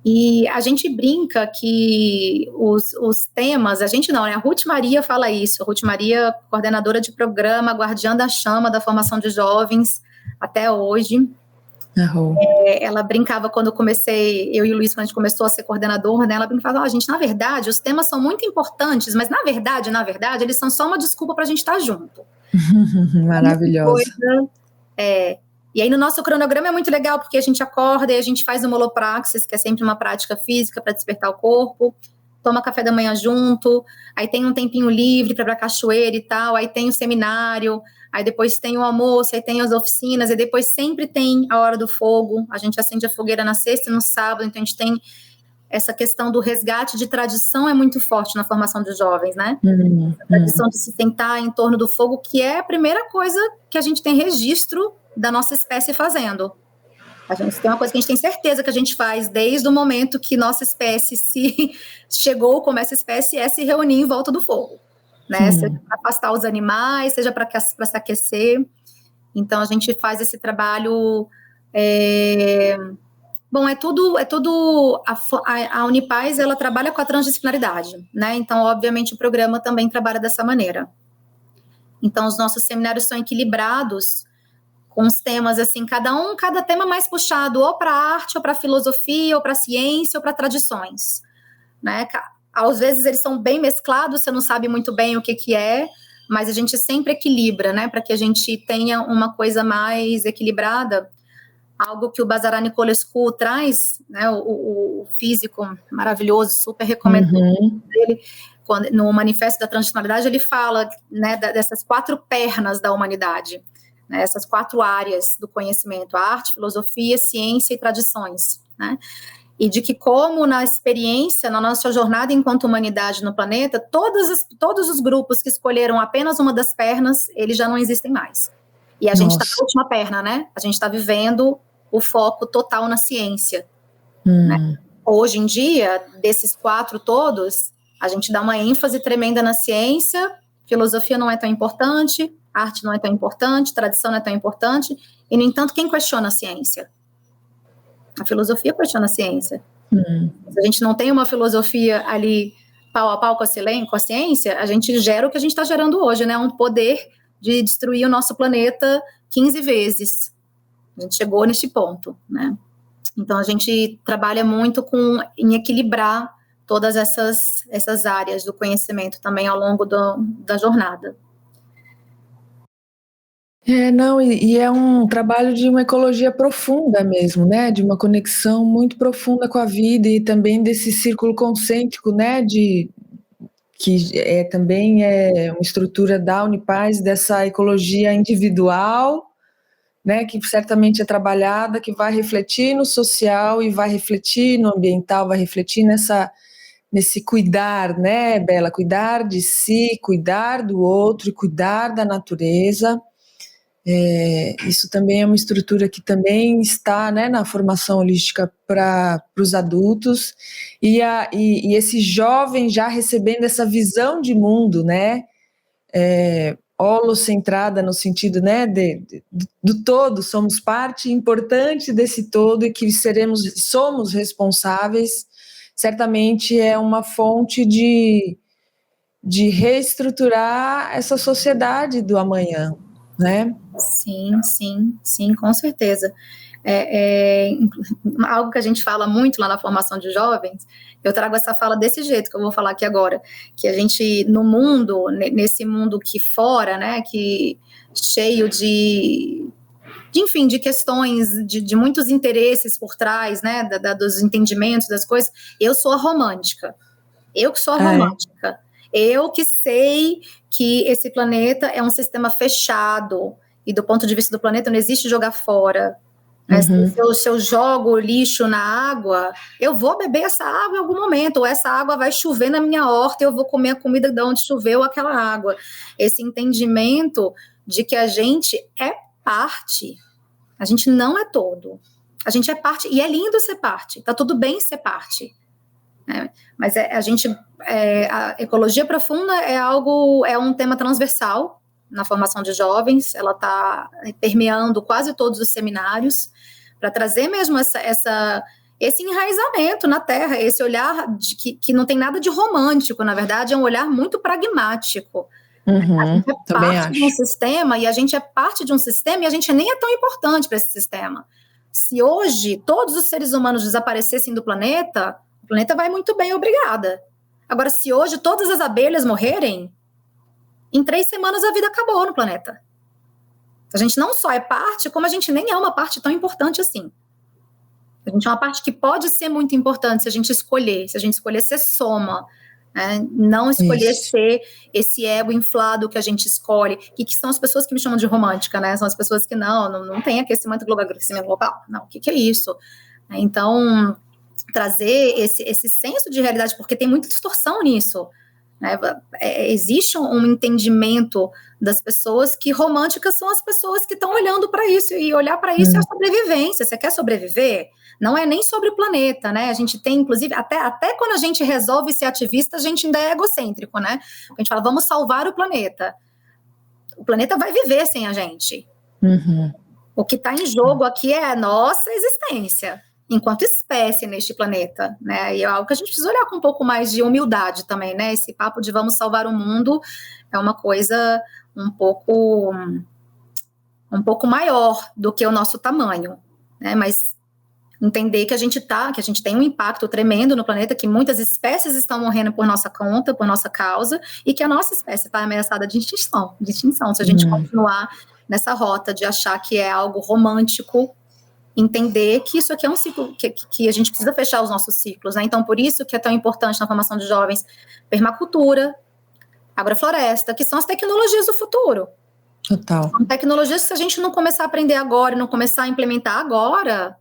E a gente brinca que os temas, a gente não, né? A Ruth Maria fala isso, a Ruth Maria, coordenadora de programa, guardiã da chama da formação de jovens, até hoje. Ela brincava quando eu comecei, eu e o Luiz, quando a gente começou a ser coordenador, né? Ela brincava, gente, na verdade, os temas são muito importantes, mas na verdade, eles são só uma desculpa pra gente estar junto. Maravilhoso. E aí no nosso cronograma é muito legal, porque a gente acorda e a gente faz uma holopraxis, que é sempre uma prática física para despertar o corpo. toma café da manhã junto, aí tem um tempinho livre para ir pra cachoeira e tal, aí tem o seminário, aí depois tem o almoço, aí tem as oficinas, e depois sempre tem a hora do fogo. A gente acende a fogueira na sexta e no sábado, então a gente tem essa questão do resgate de tradição é muito forte na formação de jovens, né? A tradição de se sentar em torno do fogo, que é a primeira coisa que a gente tem registro da nossa espécie fazendo. A gente tem uma coisa que a gente tem certeza que a gente faz desde o momento que nossa espécie se chegou como essa espécie é se reunir em volta do fogo, né? Seja para afastar os animais, seja para se aquecer. Então a gente faz esse trabalho. Bom, é tudo a Unipaz, ela trabalha com a transdisciplinaridade, né? Então, obviamente, o programa também trabalha dessa maneira. Então, os nossos seminários são equilibrados com os temas, assim, cada tema mais puxado ou para arte, ou para filosofia, ou para ciência, ou para tradições, né? Às vezes eles são bem mesclados, você não sabe muito bem o que é, mas a gente sempre equilibra, né? Para que a gente tenha uma coisa mais equilibrada. Algo que o Bazarani Nicolescu traz, né, o físico maravilhoso, super recomendo dele, no Manifesto da Transdisciplinaridade, ele fala, né, dessas 4 pernas da humanidade, né, essas 4 áreas do conhecimento, arte, filosofia, ciência e tradições, né, e de que como na experiência, na nossa jornada enquanto humanidade no planeta, todos os grupos que escolheram apenas uma das pernas, eles já não existem mais. E a gente está na última perna, né, a gente está vivendo o foco total na ciência. Né? Hoje em dia, desses 4 todos, a gente dá uma ênfase tremenda na ciência, filosofia não é tão importante, arte não é tão importante, tradição não é tão importante, e, no entanto, quem questiona a ciência? A filosofia questiona a ciência. Se a gente não tem uma filosofia ali pau a pau com a ciência, a gente gera o que a gente está gerando hoje, né? Um poder de destruir o nosso planeta 15 vezes. A gente chegou neste ponto, né? Então, a gente trabalha muito em equilibrar todas essas áreas do conhecimento também ao longo da jornada. E é um trabalho de uma ecologia profunda mesmo, né? De uma conexão muito profunda com a vida e também desse círculo concêntrico, né? Que também é uma estrutura da Unipaz, dessa ecologia individual, né, que certamente é trabalhada, que vai refletir no social e vai refletir no ambiental, vai refletir nesse cuidar, né, Bela? Cuidar de si, cuidar do outro e cuidar da natureza. Isso também é uma estrutura que também está, né, na formação holística para os adultos, e esse jovem já recebendo essa visão de mundo, né, holocentrada no sentido, né, do todo, somos parte importante desse todo e que somos responsáveis, certamente é uma fonte de reestruturar essa sociedade do amanhã, né? Sim, com certeza. Algo que a gente fala muito lá na formação de jovens, eu trago essa fala desse jeito que eu vou falar aqui agora, que a gente, no mundo, nesse mundo que fora, né, que cheio de questões, de muitos interesses por trás, né, dos entendimentos das coisas, eu sou a romântica. Eu que sou a romântica. Eu que sei que esse planeta é um sistema fechado, e do ponto de vista do planeta não existe jogar fora. Se eu jogo lixo na água, eu vou beber essa água em algum momento, ou essa água vai chover na minha horta e eu vou comer a comida de onde choveu aquela água. Esse entendimento de que a gente é parte, a gente não é todo. A gente é parte, e é lindo ser parte, tá tudo bem ser parte. Mas a ecologia profunda é um tema transversal na formação de jovens, ela está permeando quase todos os seminários, para trazer mesmo esse enraizamento na Terra, esse olhar que não tem nada de romântico, na verdade, é um olhar muito pragmático. A gente é parte de um sistema, e a gente é parte de um sistema, e a gente nem é tão importante para esse sistema. Se hoje todos os seres humanos desaparecessem do planeta, o planeta vai muito bem, obrigada. Agora, se hoje todas as abelhas morrerem, em 3 semanas a vida acabou no planeta. A gente não só é parte, como a gente nem é uma parte tão importante assim. A gente é uma parte que pode ser muito importante se a gente escolher ser soma, né? Não escolher ser esse ego inflado que a gente escolhe, que são as pessoas que me chamam de romântica, né? São as pessoas que não tem aquecimento global, não, o que é isso? Então, trazer esse senso de realidade, porque tem muita distorção nisso, né? Existe um entendimento das pessoas que românticas são as pessoas que estão olhando para isso, e olhar para isso é a sobrevivência. Você quer sobreviver? Não é nem sobre o planeta, né? A gente tem, inclusive, até quando a gente resolve ser ativista, a gente ainda é egocêntrico, né? A gente fala, vamos salvar o planeta. O planeta vai viver sem a gente. O que está em jogo aqui é a nossa existência enquanto espécie neste planeta, né? E é algo que a gente precisa olhar com um pouco mais de humildade também, né? Esse papo de vamos salvar o mundo é uma coisa um pouco maior do que o nosso tamanho, né? Mas entender que a gente tem um impacto tremendo no planeta, que muitas espécies estão morrendo por nossa conta, por nossa causa, e que a nossa espécie está ameaçada de extinção, se a gente continuar nessa rota de achar que é algo romântico, entender que isso aqui é um ciclo, que a gente precisa fechar os nossos ciclos, né? Então, por isso que é tão importante na formação de jovens, permacultura, agrofloresta, que são as tecnologias do futuro. Total. São tecnologias que, se a gente não começar a aprender agora e não começar a implementar agora,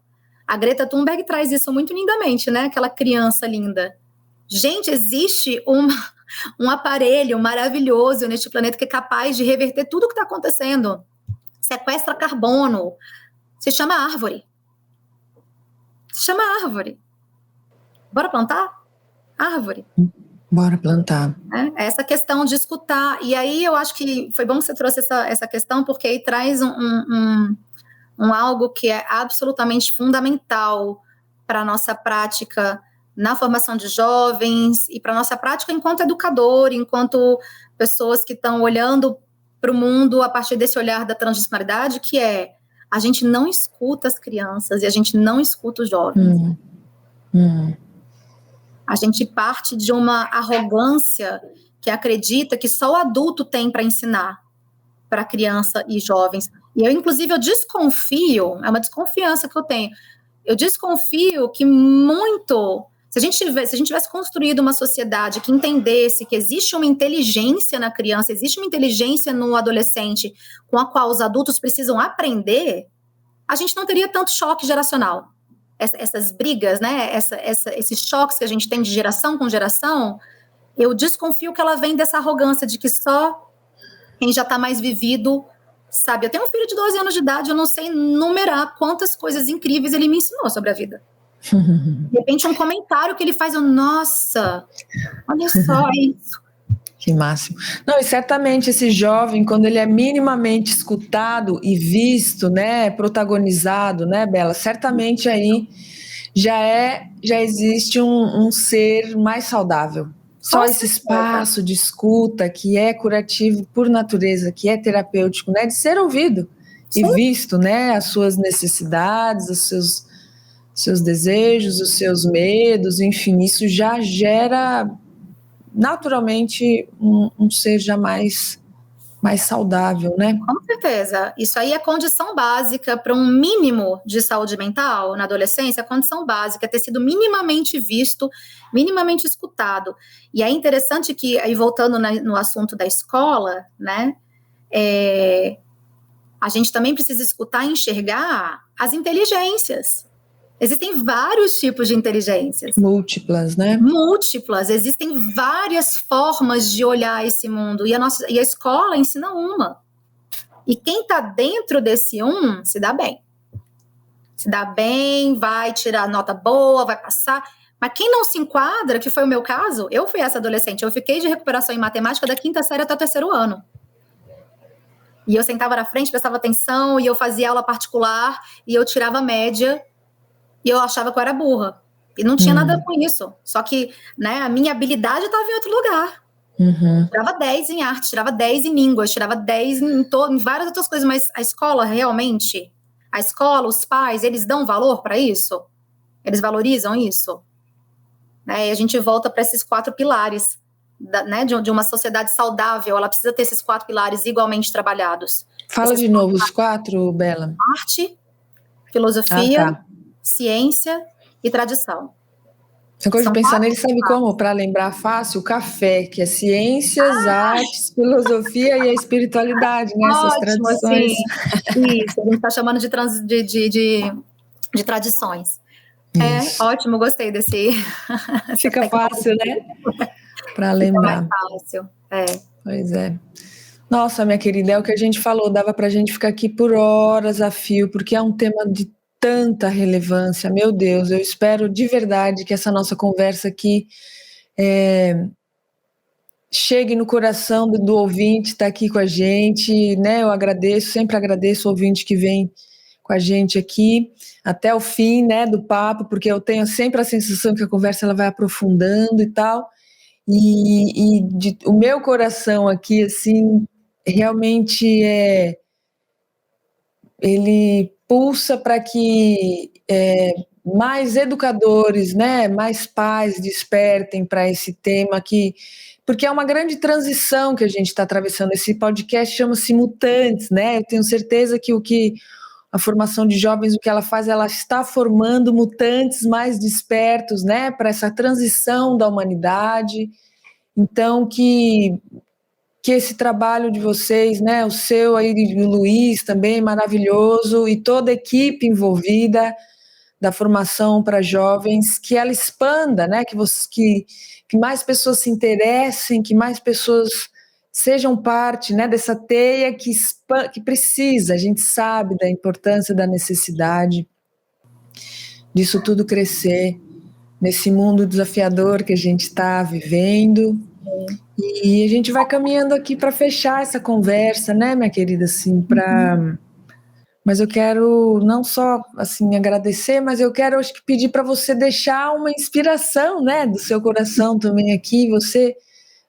a Greta Thunberg traz isso muito lindamente, né? Aquela criança linda. Gente, existe um aparelho maravilhoso neste planeta que é capaz de reverter tudo o que está acontecendo. Sequestra carbono. Se chama árvore. Bora plantar? Árvore. Bora plantar. Essa questão de escutar. E aí eu acho que foi bom que você trouxe essa questão, porque aí traz algo que é absolutamente fundamental para a nossa prática na formação de jovens e para a nossa prática enquanto educador, enquanto pessoas que estão olhando para o mundo a partir desse olhar da transdisciplinaridade, que é a gente não escuta as crianças e a gente não escuta os jovens. A gente parte de uma arrogância que acredita que só o adulto tem para ensinar para criança e jovens. E eu, inclusive, eu desconfio, é uma desconfiança que eu tenho, eu desconfio que muito, se a gente tivesse construído uma sociedade que entendesse que existe uma inteligência na criança, existe uma inteligência no adolescente com a qual os adultos precisam aprender, a gente não teria tanto choque geracional. Essas brigas, né, esses choques que a gente tem de geração com geração, eu desconfio que ela vem dessa arrogância de que só quem já está mais vivido sabe. Eu tenho um filho de 12 anos de idade, eu não sei numerar quantas coisas incríveis ele me ensinou sobre a vida. De repente, um comentário que ele faz, nossa, olha só isso. Que máximo. Não, e certamente esse jovem, quando ele é minimamente escutado e visto, né, protagonizado, né, Bela, certamente aí já existe um ser mais saudável. Só esse espaço de escuta que é curativo por natureza, que é terapêutico, né, de ser ouvido e visto, né, as suas necessidades, os seus desejos, os seus medos, enfim, isso já gera naturalmente um ser já mais saudável, né? Com certeza. Isso aí é condição básica para um mínimo de saúde mental na adolescência, condição básica, ter sido minimamente visto, minimamente escutado. E é interessante que, aí voltando no assunto da escola, né, a gente também precisa escutar e enxergar as inteligências. Existem vários tipos de inteligências. Múltiplas, né? Múltiplas. Existem várias formas de olhar esse mundo. E a escola ensina uma. E quem está dentro desse se dá bem. Se dá bem, vai tirar nota boa, vai passar. Mas quem não se enquadra, que foi o meu caso, eu fui essa adolescente. Eu fiquei de recuperação em matemática da 5ª série até o 3º ano. E eu sentava na frente, prestava atenção, e eu fazia aula particular, e eu tirava média. E eu achava que eu era burra. E não tinha nada com isso. Só que, né, a minha habilidade estava em outro lugar. Tirava 10 em arte, tirava 10 em línguas, tirava 10 em várias outras coisas. Mas a escola, realmente, os pais, eles dão valor para isso? Eles valorizam isso? Né, e a gente volta para esses 4 pilares, né, de uma sociedade saudável. Ela precisa ter esses 4 pilares igualmente trabalhados. Fala de novo os 4, Bela. Arte, filosofia, ciência e tradição. Você gosta São de pensar quatro nele, sabe como? Para lembrar fácil, o café, que é ciências, artes, filosofia e a espiritualidade, né? Essas ótimo, assim, tradições. isso, a gente está chamando de tradições. Isso. Ótimo, gostei dessa Fica fácil, né? Para Fica mais lembrar. fácil. Pois é. Nossa, minha querida, é o que a gente falou, dava para a gente ficar aqui por horas a fio, porque é um tema de tanta relevância. Meu Deus, eu espero de verdade que essa nossa conversa aqui chegue no coração do ouvinte, está aqui com a gente, né? Eu agradeço, sempre agradeço o ouvinte que vem com a gente aqui até o fim, né, do papo, porque eu tenho sempre a sensação que a conversa ela vai aprofundando e tal. O meu coração aqui, assim, realmente ele pulsa para que mais educadores, né, mais pais despertem para esse tema porque é uma grande transição que a gente está atravessando. Esse podcast chama-se Mutantes, né? Eu tenho certeza que a formação de jovens, o que ela faz, ela está formando mutantes mais despertos, né, para essa transição da humanidade. Então, que esse trabalho de vocês, né, o seu aí, o Luiz também, maravilhoso, e toda a equipe envolvida da formação para jovens, que ela expanda, né, que mais pessoas se interessem, que mais pessoas sejam parte, né, dessa teia que precisa, a gente sabe da importância, da necessidade disso tudo crescer nesse mundo desafiador que a gente está vivendo. E a gente vai caminhando aqui para fechar essa conversa, né, minha querida, assim, mas eu quero não só assim agradecer, mas eu quero acho que pedir para você deixar uma inspiração, né, do seu coração também aqui. Você,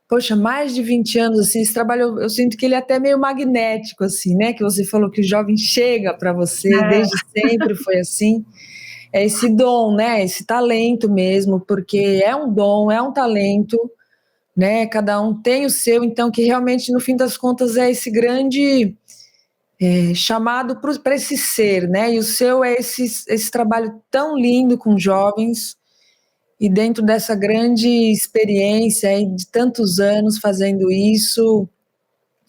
poxa, mais de 20 anos assim, esse trabalho eu sinto que ele é até meio magnético assim, né, que você falou que o jovem chega para você e desde sempre foi assim. É esse dom, né, esse talento mesmo, porque é um dom, é um talento, né? Cada um tem o seu, então que realmente no fim das contas é esse grande chamado para esse ser, né? E o seu é esse trabalho tão lindo com jovens e dentro dessa grande experiência aí de tantos anos fazendo isso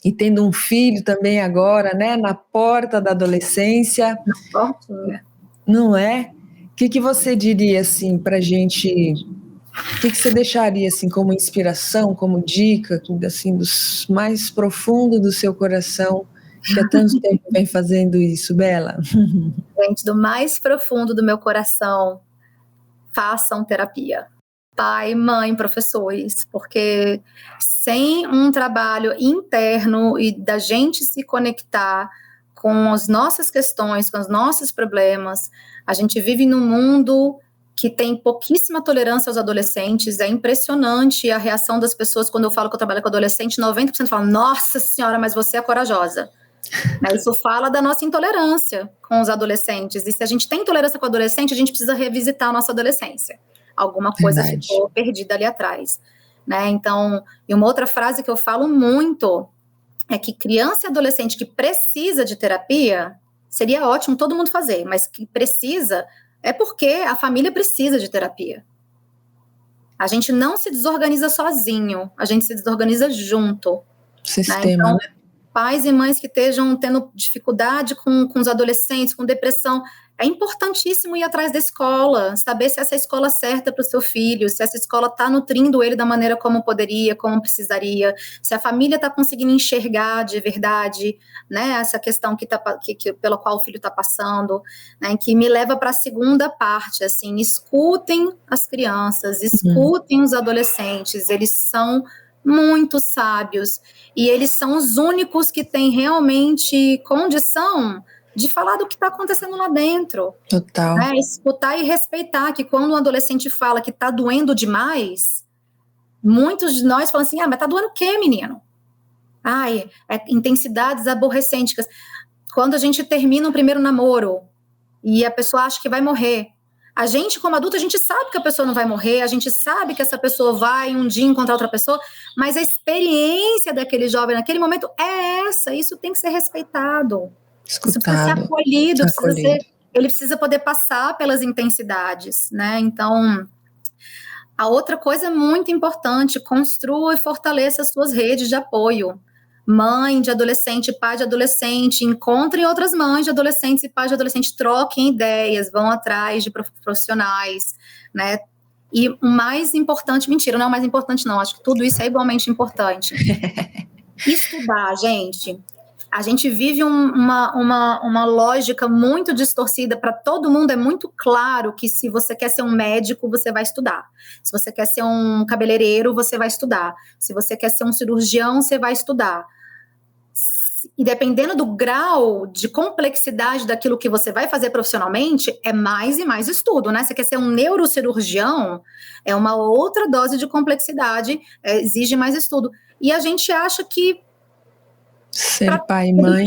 e tendo um filho também agora, né? Na porta da adolescência, não é? O que você diria assim para gente? O que você deixaria assim como inspiração, como dica, assim, dos mais profundo do seu coração, que há tanto tempo vem fazendo isso, Bela? Gente, do mais profundo do meu coração, façam terapia. Pai, mãe, professores, porque sem um trabalho interno e da gente se conectar com as nossas questões, com os nossos problemas, a gente vive num mundo que tem pouquíssima tolerância aos adolescentes. É impressionante a reação das pessoas quando eu falo que eu trabalho com adolescente. 90% falam, nossa senhora, mas você é corajosa. Isso fala da nossa intolerância com os adolescentes, e se a gente tem intolerância com o adolescente, a gente precisa revisitar a nossa adolescência. Alguma coisa ficou perdida ali atrás, né? Então, e uma outra frase que eu falo muito é que criança e adolescente que precisa de terapia, seria ótimo todo mundo fazer, mas que precisa é porque a família precisa de terapia. A gente não se desorganiza sozinho, a gente se desorganiza junto. Sistema, né? Então, né? Pais e mães que estejam tendo dificuldade com os adolescentes, com depressão, é importantíssimo ir atrás da escola, saber se essa é a escola certa para o seu filho, se essa escola está nutrindo ele da maneira como poderia, como precisaria, se a família está conseguindo enxergar de verdade, né, essa questão pela qual o filho está passando, né, que me leva para a segunda parte, assim, escutem as crianças, escutem os adolescentes, eles são muito sábios, e eles são os únicos que têm realmente condição de falar do que está acontecendo lá dentro. Total. Né? Escutar e respeitar, que quando um adolescente fala que está doendo demais, muitos de nós falam assim, mas está doendo o quê, menino? Intensidades aborrecentes. Quando a gente termina o primeiro namoro, e a pessoa acha que vai morrer, a gente, como adulto, a gente sabe que a pessoa não vai morrer, a gente sabe que essa pessoa vai um dia encontrar outra pessoa, mas a experiência daquele jovem naquele momento é essa, isso tem que ser respeitado. Escutado. Isso precisa ser acolhido, precisa ser ele precisa poder passar pelas intensidades, né? Então, a outra coisa muito importante, construa e fortaleça as suas redes de apoio. Mãe de adolescente, pai de adolescente, encontrem outras mães de adolescentes e pais de adolescente, troquem ideias, vão atrás de profissionais, né? E o mais importante, mentira, não é o mais importante não, acho que tudo isso é igualmente importante. Estudar, gente. A gente vive uma lógica muito distorcida. Para todo mundo é muito claro que se você quer ser um médico, você vai estudar. Se você quer ser um cabeleireiro, você vai estudar. Se você quer ser um cirurgião, você vai estudar. E dependendo do grau de complexidade daquilo que você vai fazer profissionalmente, é mais e mais estudo, né? Você quer ser um neurocirurgião, é uma outra dose de complexidade, exige mais estudo. E a gente acha que ser pai e mãe.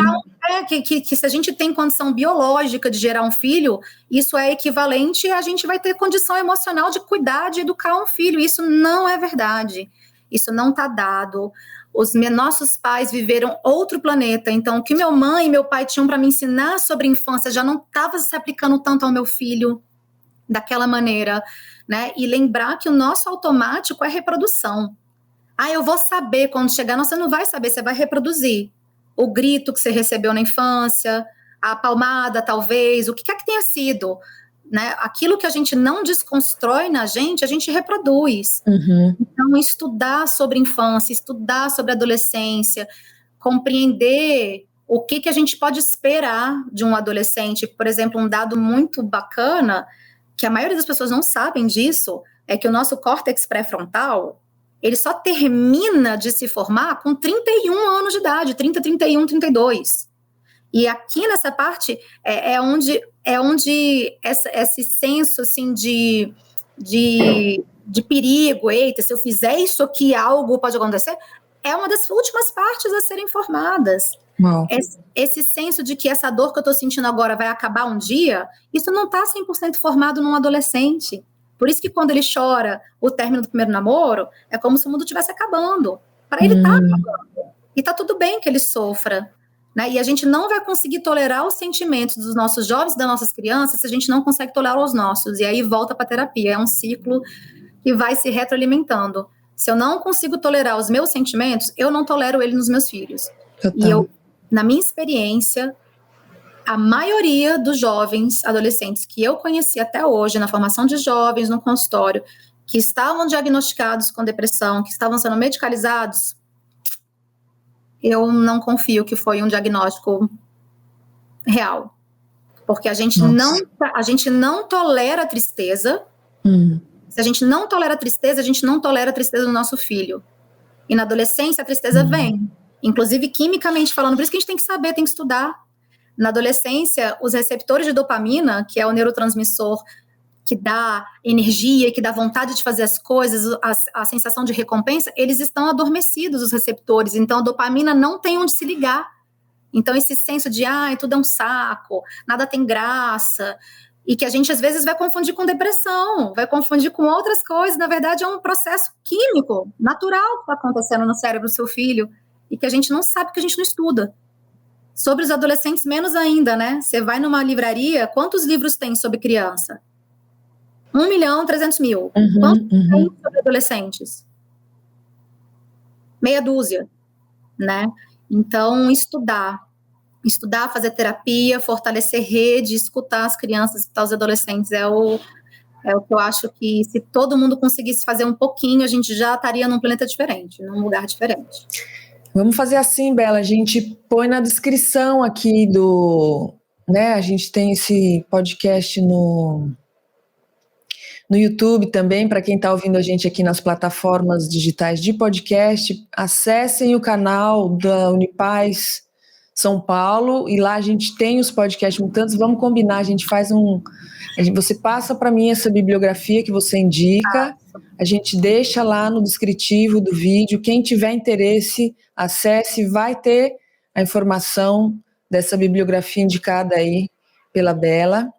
Que se a gente tem condição biológica de gerar um filho, isso é equivalente a gente vai ter condição emocional de cuidar, de educar um filho. Isso não é verdade. Isso não está dado. Os nossos pais viveram outro planeta. Então, o que minha mãe e meu pai tinham para me ensinar sobre infância já não estava se aplicando tanto ao meu filho daquela maneira, né? E lembrar que o nosso automático é reprodução. Eu vou saber quando chegar. Não, você não vai saber, você vai reproduzir. O grito que você recebeu na infância, a palmada, talvez, o que quer que tenha sido, né? Aquilo que a gente não desconstrói na gente, a gente reproduz. Uhum. Então, estudar sobre infância, estudar sobre adolescência, compreender o que a gente pode esperar de um adolescente. Por exemplo, um dado muito bacana, que a maioria das pessoas não sabem disso, é que o nosso córtex pré-frontal, ele só termina de se formar com 31 anos de idade, 30, 31, 32. E aqui nessa parte é onde esse senso assim, de perigo, eita, se eu fizer isso aqui, algo pode acontecer, é uma das últimas partes a serem formadas. Wow. Esse senso de que essa dor que eu estou sentindo agora vai acabar um dia, isso não está 100% formado num adolescente. Por isso que quando ele chora o término do primeiro namoro, é como se o mundo estivesse acabando. Para ele tá acabando. E tá tudo bem que ele sofra, né? E a gente não vai conseguir tolerar os sentimentos dos nossos jovens e das nossas crianças se a gente não consegue tolerar os nossos. E aí volta para a terapia. É um ciclo que vai se retroalimentando. Se eu não consigo tolerar os meus sentimentos, eu não tolero ele nos meus filhos. Total. E eu, na minha experiência, a maioria dos jovens, adolescentes que eu conheci até hoje, na formação de jovens, no consultório, que estavam diagnosticados com depressão, que estavam sendo medicalizados, eu não confio que foi um diagnóstico real. Porque a gente não tolera a tristeza. Se a gente não tolera a tristeza, a gente não tolera a tristeza do nosso filho. E na adolescência, a tristeza vem. Inclusive, quimicamente falando, por isso que a gente tem que saber, tem que estudar. Na adolescência, os receptores de dopamina, que é o neurotransmissor que dá energia, que dá vontade de fazer as coisas, a sensação de recompensa, eles estão adormecidos, os receptores. Então, a dopamina não tem onde se ligar. Então, esse senso de, tudo é um saco, nada tem graça, e que a gente, às vezes, vai confundir com depressão, vai confundir com outras coisas. Na verdade, é um processo químico, natural, que está acontecendo no cérebro do seu filho, e que a gente não sabe, que a gente não estuda. Sobre os adolescentes, menos ainda, né? Você vai numa livraria, quantos livros tem sobre criança? 1.300.000. Quantos tem sobre adolescentes? Meia dúzia, né? Então, estudar, fazer terapia, fortalecer rede, escutar as crianças, escutar os adolescentes, é o que eu acho que se todo mundo conseguisse fazer um pouquinho, a gente já estaria num planeta diferente, num lugar diferente. Vamos fazer assim, Bela, a gente põe na descrição aqui né, a gente tem esse podcast no YouTube também, para quem está ouvindo a gente aqui nas plataformas digitais de podcast, acessem o canal da Unipaz São Paulo, e lá a gente tem os podcasts mutantes. Vamos combinar, a gente faz você passa para mim essa bibliografia que você indica, a gente deixa lá no descritivo do vídeo, quem tiver interesse, acesse, vai ter a informação dessa bibliografia indicada aí pela Bela,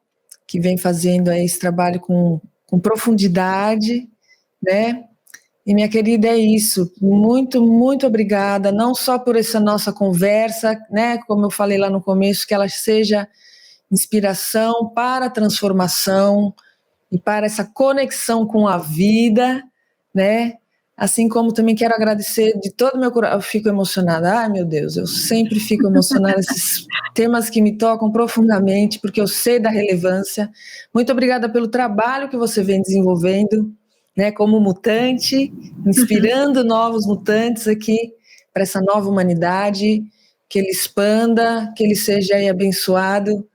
que vem fazendo aí esse trabalho com profundidade, né? E, minha querida, é isso. Muito, muito obrigada, não só por essa nossa conversa, né? Como eu falei lá no começo, que ela seja inspiração para a transformação e para essa conexão com a vida, né? Assim como também quero agradecer de todo o meu coração. Eu fico emocionada. Ai, meu Deus, eu sempre fico emocionada. Esses temas que me tocam profundamente, porque eu sei da relevância. Muito obrigada pelo trabalho que você vem desenvolvendo, né, como mutante, inspirando novos mutantes aqui para essa nova humanidade, que ele expanda, que ele seja aí abençoado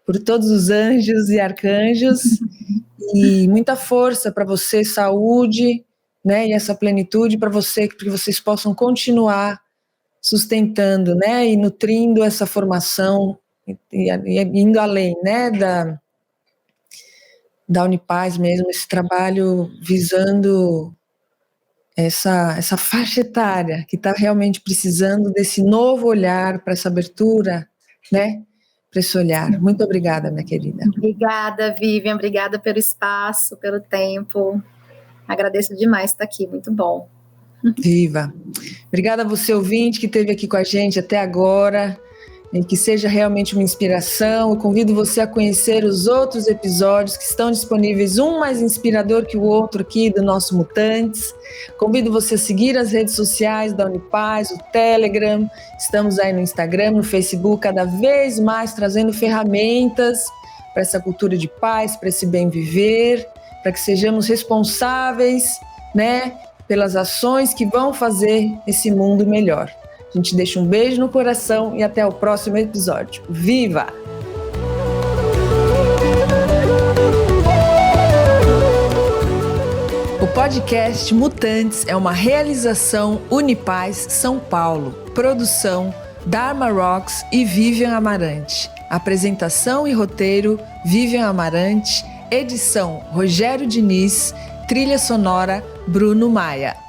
por todos os anjos e arcanjos, e muita força para você, saúde, né, e essa plenitude para você, que vocês possam continuar sustentando, né, e nutrindo essa formação e indo além, né, da Unipaz mesmo, esse trabalho visando essa faixa etária que está realmente precisando desse novo olhar para essa abertura, né, para esse olhar. Muito obrigada, minha querida. Obrigada, Vivian, obrigada pelo espaço, pelo tempo. Agradeço demais estar aqui, muito bom. Viva! Obrigada a você, ouvinte, que esteve aqui com a gente até agora, e que seja realmente uma inspiração. Eu convido você a conhecer os outros episódios que estão disponíveis, um mais inspirador que o outro aqui do nosso Mutantes. Convido você a seguir as redes sociais da Unipaz, o Telegram, estamos aí no Instagram, no Facebook, cada vez mais trazendo ferramentas para essa cultura de paz, para esse bem viver, para que sejamos responsáveis, né, pelas ações que vão fazer esse mundo melhor. A gente deixa um beijo no coração e até o próximo episódio. Viva! O podcast Mutantes é uma realização Unipaz São Paulo. Produção Dharma Rocks e Vivian Amarante. Apresentação e roteiro Vivian Amarante. Edição Rogério Diniz. Trilha sonora Bruno Maia.